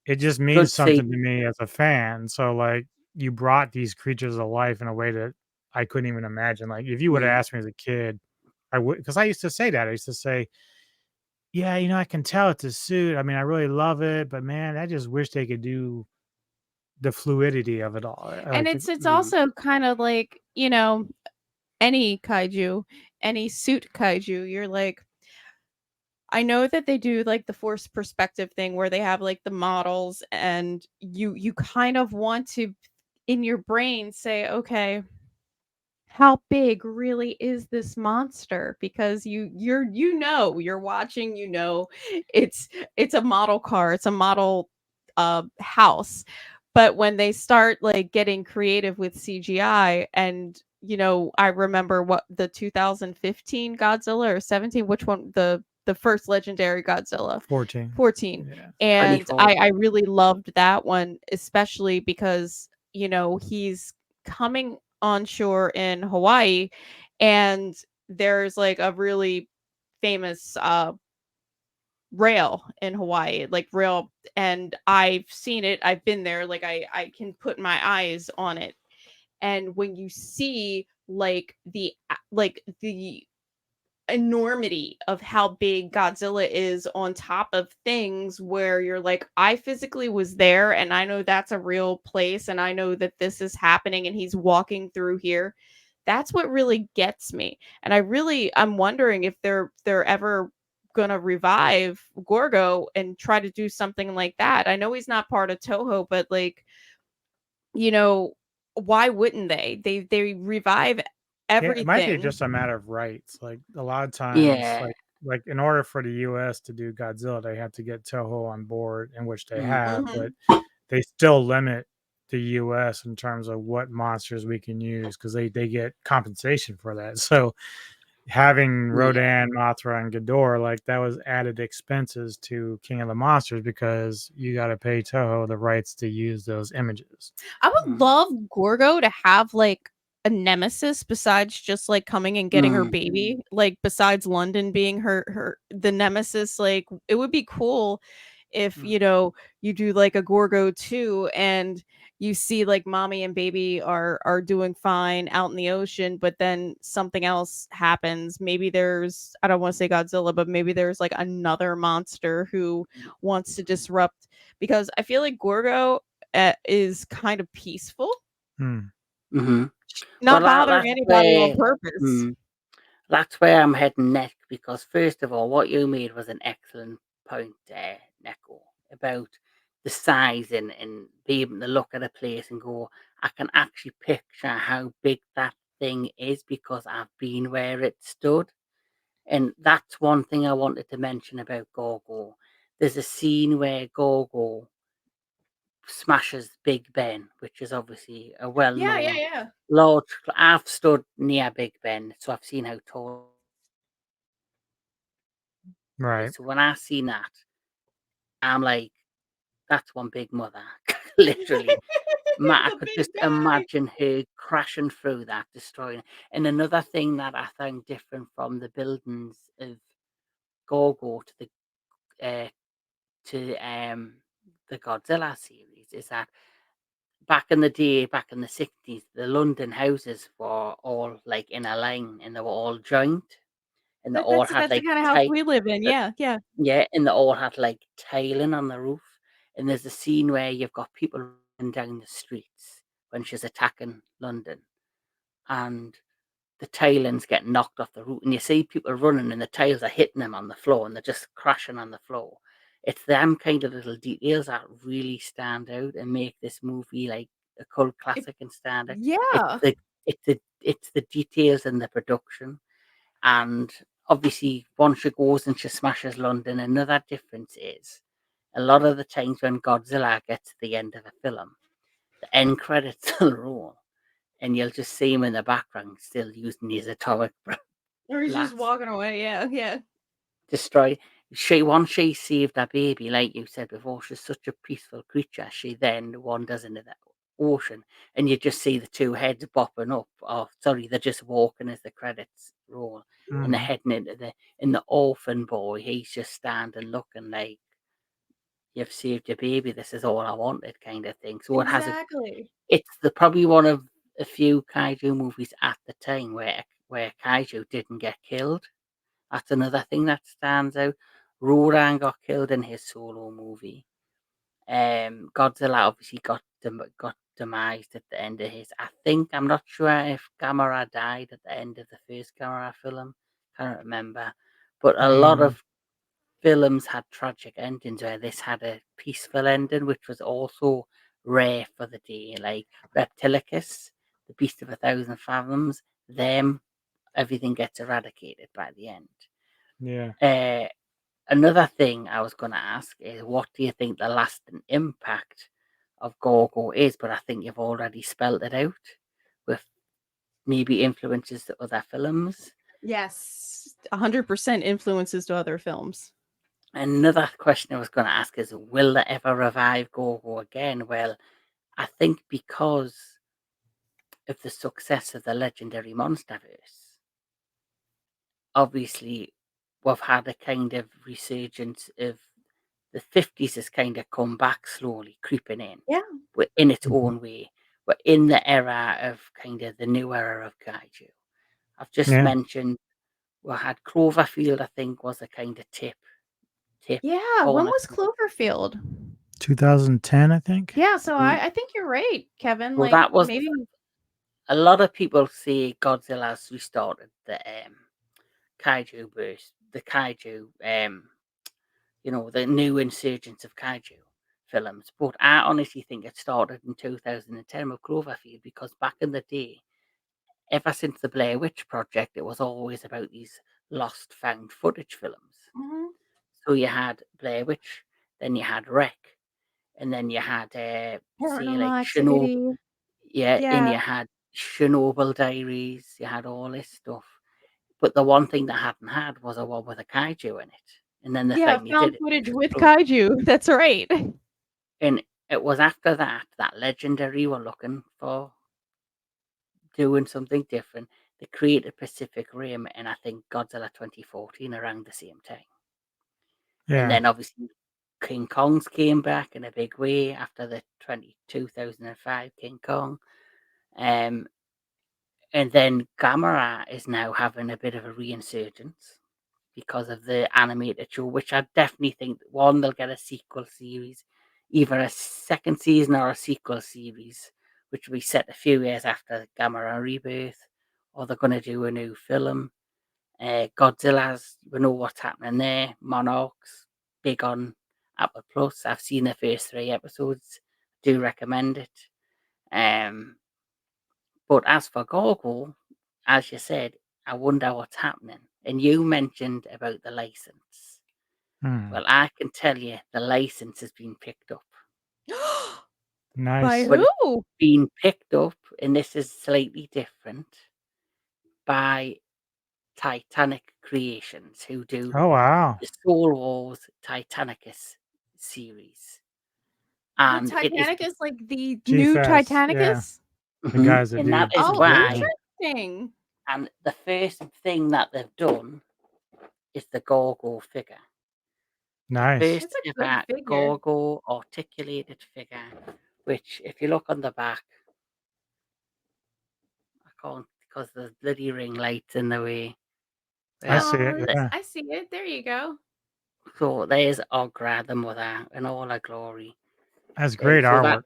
It just Good means see. something to me as a fan. So, like, you brought these creatures to life in a way that I couldn't even imagine. Like, if you would have Mm, asked me as a kid, I would, because I used to say that. I used to say, "Yeah, I can tell it's a suit. I mean, I really love it, but man, I just wish they could do the fluidity of it all." And Like, it's mm, also kind of like, any kaiju, any suit kaiju, you're like, I know that they do like the forced perspective thing where they have like the models and you kind of want to in your brain say, okay, how big really is this monster? Because you're watching, it's it's a model car, it's a model house. But when they start like getting creative with CGI and I remember what the 2015 Godzilla or 17, which one, the first legendary Godzilla, 14. 14. Yeah. And 24. I really loved that one, especially because he's coming on shore in Hawaii, and there's like a really famous rail in Hawaii, like rail, and I've seen it. I've been there. Like I can put my eyes on it. And when you see like the enormity of how big Godzilla is on top of things where you're like, I physically was there and I know that's a real place and I know that this is happening and he's walking through here. That's what really gets me. And I'm wondering if they're ever gonna revive Gorgo and try to do something like that. I know he's not part of Toho, but like, you know, why wouldn't they? They revive Yeah, it might be everything. just a matter of rights. Like, a lot of times, Yeah. like in order for the US to do Godzilla, they have to get Toho on board, in which they Mm, have, Mhm. but they still limit the US in terms of what monsters we can use because they get compensation for that. So having yeah. Rodan, Mothra, and Ghidorah, like that was added expenses to King of the Monsters because you got to pay Toho the rights to use those images. I would Mm, love Gorgo to have like a nemesis besides just like coming and getting her mm, baby. Like besides London being her the nemesis, like it would be cool if mm. you do like a Gorgo 2 and you see like mommy and baby are doing fine out in the ocean, but then something else happens. Maybe there's, I don't want to say Godzilla, but maybe there's like another monster who wants to disrupt, because I feel like Gorgo is kind of peaceful, Hmm. Hmm. Well, not bothering anybody on purpose. mm, that's where I'm heading next because, first of all, what you made was an excellent point there, Neko, about the size and being able to look at a place and go, I can actually picture how big that thing is because I've been where it stood. And that's one thing I wanted to mention about Gorgo. There's a scene where Gorgo smashes Big Ben, which is obviously a Yeah, yeah, well-known yeah. large. I've stood near Big Ben, so I've seen how tall it Right. is. So when I seen that, I'm like, that's one big mother, literally. I The could big just guy. imagine her crashing through that, destroying it. And another thing that I found different from the buildings of Gorgo uh, to the Godzilla series is that back in the day, back in the 60s, the London houses were all like in a line and they were all joined and they all had That's the like kind of house we live in. uh, Yeah, yeah. yeah, and they all had like tiling on the roof. And there's a scene where you've got people running down the streets when she's attacking London. And the tail ends get knocked off the roof, and you see people running, and the tails are hitting them on the floor, and they're just crashing on the floor. It's them kind of little details that really stand out and make this movie like a cult classic and stand out. Yeah. It's the details and the production, and obviously once she goes and she smashes London, another difference is a lot of the times when Godzilla gets to the end of a film, the end credits will roll, and you'll just see him in the background still using his atomic Or he's just blast. walking away. Yeah. Destroy. Once she saved her baby, like you said before, she's such a peaceful creature. She then wanders into the ocean, and you just see the two heads bopping up. Oh, sorry, they're just walking as the credits roll, and they're heading into the orphan boy. He's just standing, looking like, "You've saved your baby. This is all I wanted," kind of thing. So Exactly. it's probably one of a few kaiju movies at the time where kaiju didn't get killed. That's another thing that stands out. Rodan got killed in his solo movie. Godzilla obviously got demised at the end of his. I'm not sure if Gamera died at the end of the first Gamera film. Can't remember. But a lot of films had tragic endings where this had a peaceful ending, which was also rare for the day. Like Reptilicus, the Beast of 1,000 Fathoms, everything gets eradicated by the end. Yeah. Another thing I was going to ask is, what do you think the lasting impact of Gorgo is? But I think you've already spelled it out with maybe influences to other films. Yes. 100% influences to other films. Another question I was going to ask is, will they ever revive Gorgo again? Well, I think because of the success of the legendary Monsterverse, obviously we've had a kind of resurgence of the 50s has kind of come back slowly, creeping in. Yeah. We're in its own way. We're in the era of kind of the new era of kaiju. I've just mentioned we had Cloverfield, I think, was a kind of tip. Yeah. When was Cloverfield? 2010, I think. Yeah. So I think you're right, Kevin. Well, like that was maybe a lot of people say Godzilla's restarted the kaiju burst, the kaiju, the new insurgence of kaiju films. But I honestly think it started in 2010 with Cloverfield, because back in the day, ever since the Blair Witch Project, it was always about these lost found footage films. So you had Blair Witch, then you had Wreck, and then you had say like Chernobyl. Yeah, and you had Chernobyl Diaries. You had all this stuff. But the one thing that hadn't had was a one with a kaiju in it. And then they finally found did it. footage with kaiju. That's right. And it was after that Legendary were looking for doing something different. They created Pacific Rim, and I think Godzilla 2014 around the same time. And then obviously King Kong's came back in a big way after the 2005 King Kong. And then Gamera is now having a bit of a reinsurgence because of the animated show, which I definitely think, one, they'll get a sequel series, either a second season or a sequel series, which will be set a few years after Gamera Rebirth, or they're going to do a new film. Godzilla's, we know what's happening there. Monarchs, big on Apple Plus. I've seen the first 3 episodes. Do recommend it. But as for Gorgo, as you said, I wonder what's happening. And you mentioned about the license. Well, I can tell you the license has been picked up. Nice. By But it's who? been picked up, and this is slightly different, by Titanic Creations, who do Oh, wow. the Star Wars Titanicus series. And it is Titanic is like the new GFS, yeah. Titanicus? The guys that and do that is Oh, why. interesting. And the first thing that they've done is the Gorgo figure. Nice. First That's a ever good figure. Gorgo articulated figure, which, if you look on the back, I can't because there's bloody ring lights in the way. I see it, yeah. I see it. There you go. So there's Ogra, the mother, in all her glory. That's great So artwork.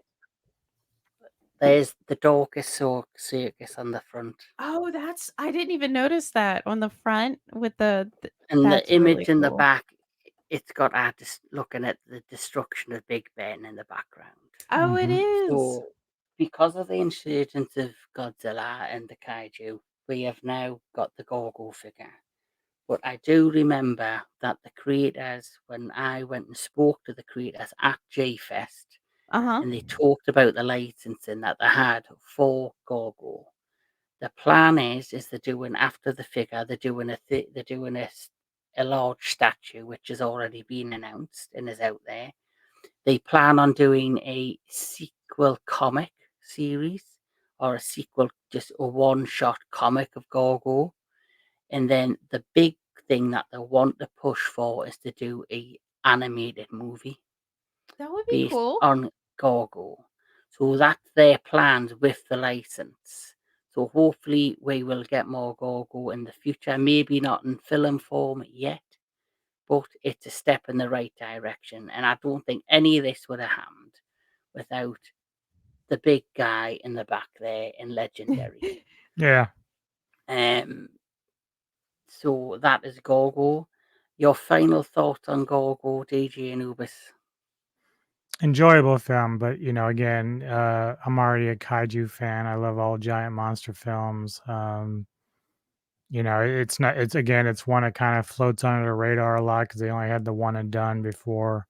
There's the Dorcas circus on the front. Oh, I didn't even notice that on the front with And the that's really image in the cool. back, it's got artists looking at the destruction of Big Ben in the background. Oh, it is. So, because of the insurgence of Godzilla and the Kaiju, we have now got the Gorgo figure. But I do remember that the creators, when I went and spoke to the creators at J-Fest, and they talked about the licensing that they had for Gorgo. The plan is they're doing after the figure, they're doing a large statue which has already been announced and is out there. They plan on doing a sequel comic series or a sequel, just a one-shot comic of Gorgo, and then the big thing that they want to push for is to do a animated movie That would be based cool. on Gorgo. So that's their plans with the license. So hopefully we will get more Gorgo in the future. Maybe not in film form yet, but it's a step in the right direction. And I don't think any of this would have happened without the big guy in the back there in Legendary. Yeah. So that is Gorgo. Your final thoughts on Gorgo, DJ Anubis? Enjoyable film, but again, I'm already a kaiju fan. I love all giant monster films. It's not. It's one that kind of floats under the radar a lot because they only had the one and done before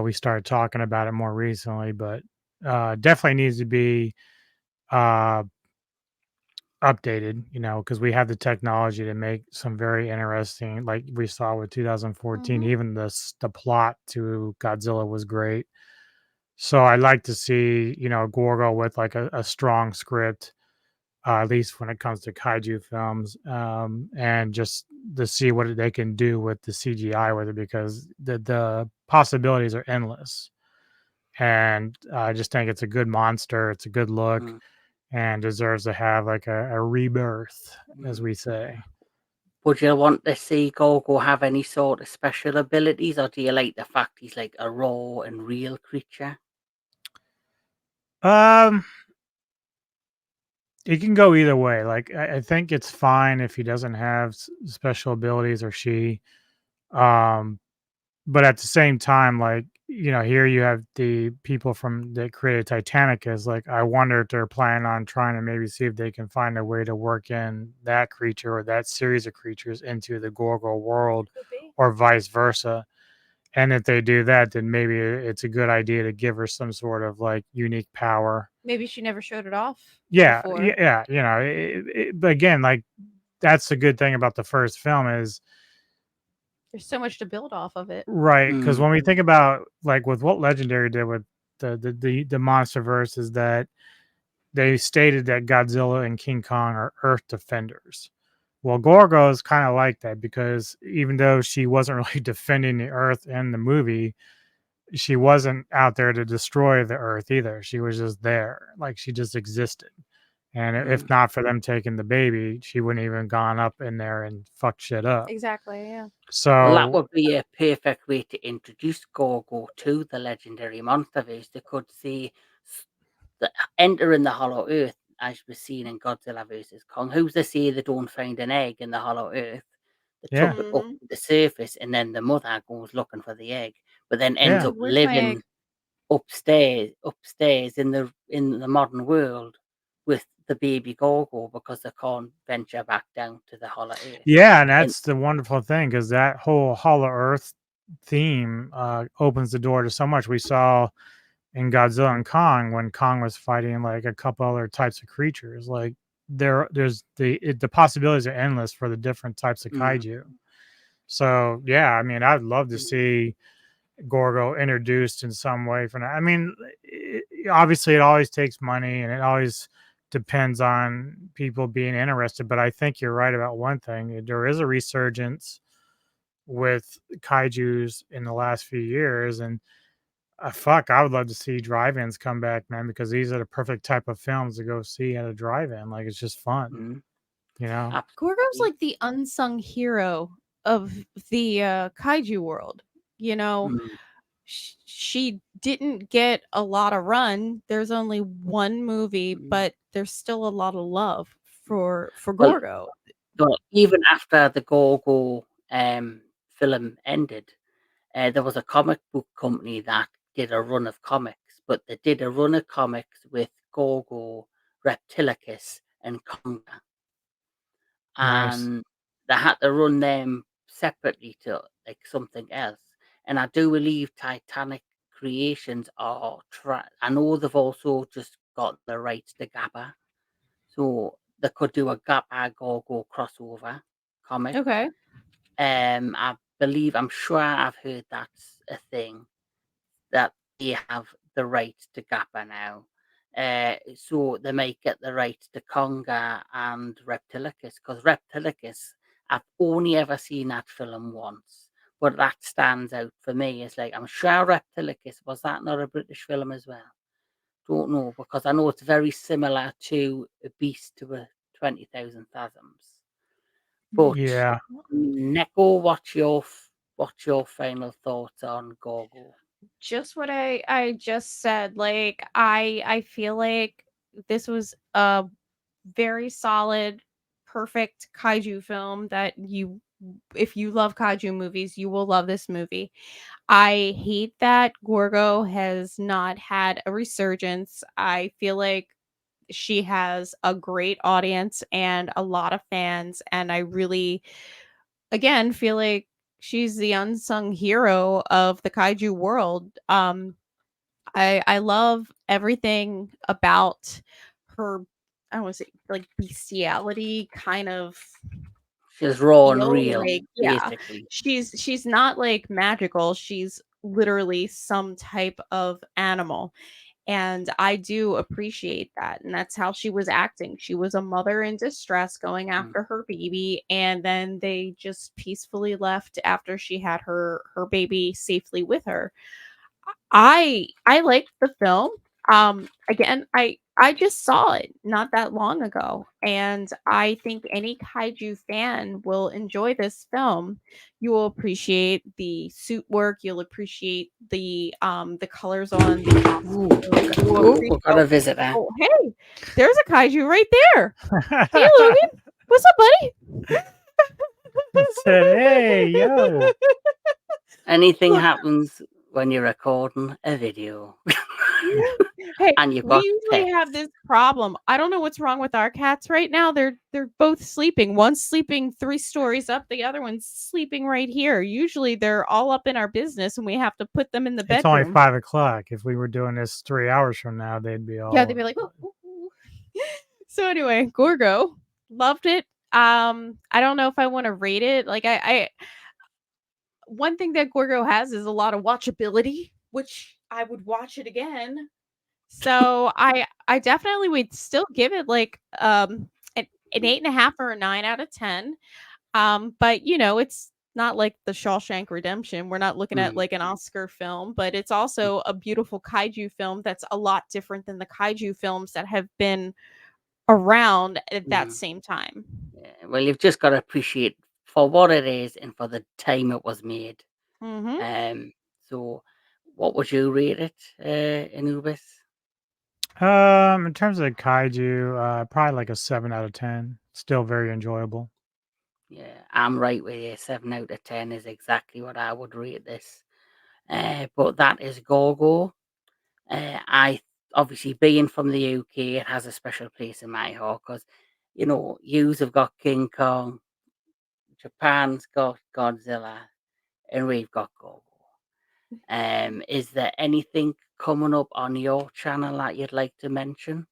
we started talking about it more recently. But definitely needs to be uh, updated. Because we have the technology to make some very interesting, like we saw with 2014. Even the plot to Godzilla was great. So I'd like to see, Gorgo with like a strong script, at least when it comes to kaiju films, and just to see what they can do with the CGI with it because the possibilities are endless. And I just think it's a good monster. It's a good look and deserves to have like a rebirth, as we say. Would you want to see Gorgo have any sort of special abilities, or do you like the fact he's like a raw and real creature? It can go either way. Like I think it's fine if he doesn't have special abilities or she. Um, but at the same time, like here you have the people from that created Titanic. Is like I wonder if they're planning on trying to maybe see if they can find a way to work in that creature or that series of creatures into the Gorgo world, or vice versa. And if they do that, then maybe it's a good idea to give her some sort of like unique power. Maybe she never showed it off. Yeah, before. yeah. But again, like that's the good thing about the first film is There's so much to build off of it. right because when we think about like with what Legendary did with the MonsterVerse is that they stated that Godzilla and King Kong are Earth defenders. Well, Gorgo is kind of like that because even though she wasn't really defending the Earth in the movie, she wasn't out there to destroy the Earth either. She was just there, like she just existed. And if not for them taking the baby, she wouldn't even gone up in there and fucked shit up. Exactly, yeah. Well, that So would be a perfect way to introduce Gorgo to the Legendary Monsterverse. They could see entering the Hollow Earth, as we've seen in Godzilla vs. Kong. Who's to say they don't find an egg in the Hollow Earth? They took it up to the surface, and then the mother goes looking for the egg, but then ends up Where's my egg? living upstairs in the modern world with the baby Gorgo because they can't venture back down to the Hollow Earth. yeah, and that's the wonderful thing because that whole Hollow Earth theme opens the door to so much. We saw in Godzilla and Kong when Kong was fighting like a couple other types of creatures. Like there's the possibilities are endless for the different types of kaiju. So yeah, I mean, I'd love to see Gorgo introduced in some way. For now, I mean, obviously, it always takes money, and it always depends on people being interested. But I think you're right about one thing: there is a resurgence with kaiju's in the last few years, and fuck, I would love to see drive-ins come back, man, because these are the perfect type of films to go see at a drive-in. Like it's just fun, Gorgo's like the unsung hero of the kaiju world. she didn't get a lot of run. There's only one movie, Mm. but there's still a lot of love for Well, Gorgo. even after the Gorgo film ended, there was a comic book company that did a run of comics, but they did a run of comics with Gorgo, Reptilicus, and Conga, Nice. and they had to run them separately to like something else. And I do believe Titanic Creations are I know they've also just got the rights to Gappa, so they could do a Gappa Gorgo crossover comic. Okay. I'm sure I've heard that's a thing, that they have the rights to Gappa now. So they might get the rights to Conga and Reptilicus, because Reptilicus, I've only ever seen that film once, but that stands out for me. It's like, I'm sure Reptilicus, was that not a British film as well? Don't know, because I know it's very similar to A Beast to a 20,000 Fathoms. But Yeah. Neko, what's your final thoughts on Gorgo? Just what I just said. Like I feel like this was a very solid, perfect kaiju film that you, if you love kaiju movies, you will love this movie. I hate that Gorgo has not had a resurgence. I feel like she has a great audience and a lot of fans, and I really, again, feel like she's the unsung hero of the kaiju world. I love everything about her. I don't want to say like bestiality kind of She's raw and feel. real, Like, yeah, basically. she's not like magical. She's literally some type of animal. And I do appreciate that. And that's how she was acting. She was a mother in distress going Mm. after her baby, and then they just peacefully left after she had her baby safely with her. I liked the film. Again, I just saw it not that long ago, and I think any kaiju fan will enjoy this film. You will appreciate the suit work. You'll appreciate the colors on the costume. You will We appreciate. got a visitor. Oh, hey, there's a kaiju right there. Hey, Logan, what's up, buddy? Said, hey, yo. Anything happens when you're recording a video Hey, and you've we got usually pets. have this problem. I don't know what's wrong with our cats right now. They're both sleeping. One's sleeping 3 stories up, the other one's sleeping right here. Usually they're all up in our business and we have to put them in the It's only bedroom. 5 o'clock. If we were doing this 3 hours from now, they'd be Yeah, they'd all. be like, "Ooh, ooh, ooh." So anyway, Gorgo, loved it. I don't know if I want to rate it. Like I one thing that Gorgo has is a lot of watchability, which I would watch it again. So I definitely would still give it like an 8.5 or a 9 out of 10. But you know, it's not like the Shawshank Redemption. We're not looking at Mm. like an Oscar film, but it's also a beautiful kaiju film that's a lot different than the kaiju films that have been around at that Mm. same time. Yeah. Well, you've just got to appreciate for what it is and for the time it was made. Mhm. So what would you rate it, Anubis? In terms of kaiju, probably like a 7 out of 10. Still very enjoyable. Yeah, I'm right with you. 7 out of 10 is exactly what I would rate this. But that is Gorgo. I obviously, being from the UK, it has a special place in my heart because, yous have got King Kong, Japan's got Godzilla, and we've got Gorgo. Is there anything coming up on your channel that you'd like to mention?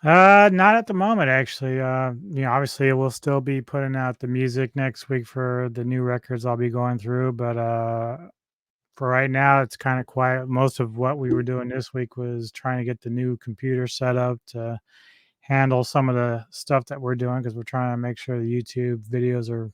Not at the moment, actually. Obviously, we'll still be putting out the music next week for the new records I'll be going through, but for right now, it's kind of quiet. Most of what we were doing this week was trying to get the new computer set up to handle some of the stuff that we're doing because we're trying to make sure the YouTube videos are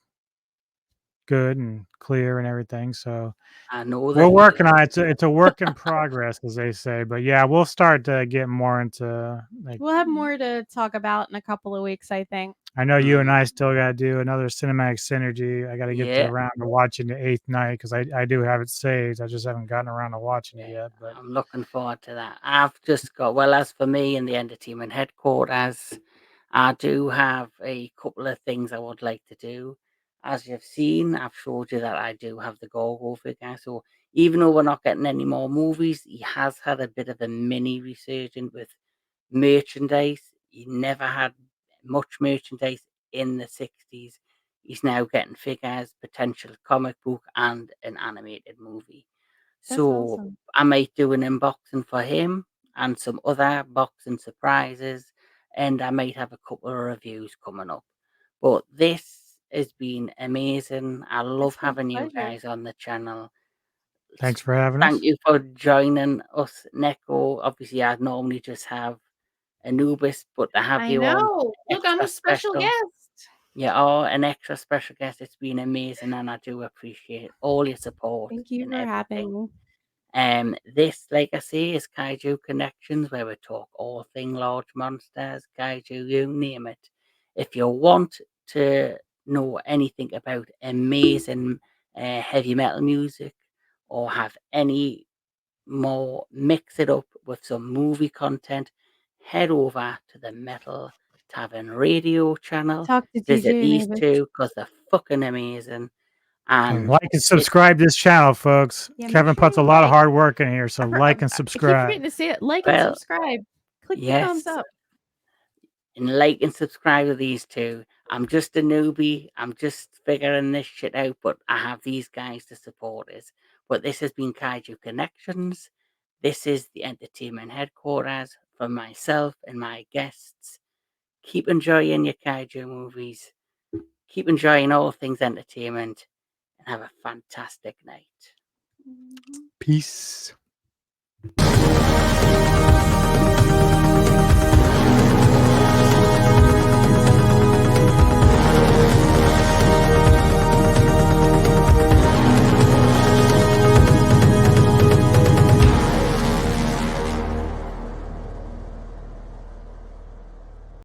good and clear and everything. So I know that we're you working do. on it. It's a work in progress, as they say. But yeah, we'll start to get more into like. We'll have more to talk about in a couple of weeks, I think. I know you and I Mm, still got to do another cinematic synergy. I got to get yeah, around to watching the eighth night because I do have it saved. I just haven't gotten around to watching it yeah. yet. But I'm looking forward to that. I've just got, well, as for me in the entertainment headquarters, I do have a couple of things I would like to do. As you've seen, I've showed you that I do have the Gorgo figure. So even though we're not getting any more movies, he has had a bit of a mini resurgence with merchandise. He never had much merchandise in the 60s. He's now getting figures, potential comic book, and an animated movie. That's So awesome. I might do an unboxing for him and some other boxing surprises, and I might have a couple of reviews coming up. But this has been amazing. I love It's been a having you pleasure. guys on the channel. thanks for having Thank us. you for joining us, Neko. Obviously, I'd normally just have Anubis, but to have I you on know. Look, I'm extra a special special. guest. You are an extra special guest. It's been amazing, and I do appreciate all your support Thank you and for having everything. me. This, like I say, is Kaiju Connections, where we talk all thing large monsters, kaiju, you name it. If you want to know anything about amazing heavy metal music, or have any more, mix it up with some movie content, head over to the Metal Tavern radio channel. Talk to Visit DJ these Anubis. two because they're fucking amazing. And And like and it's subscribe to this channel, folks. Yeah, make Kevin sure puts a to lot of like. hard work in here, so I, like and I keep forgetting subscribe. to say it. Like and well, subscribe. Click the thumbs yes, up. and like and subscribe to these two. I'm just a newbie. I'm just figuring this shit out, but I have these guys to support us. But this has been Kaiju Connections. This is the entertainment headquarters for myself and my guests. Keep enjoying your Kaiju movies. Keep enjoying all things entertainment, and have a fantastic night. Mhm. Peace.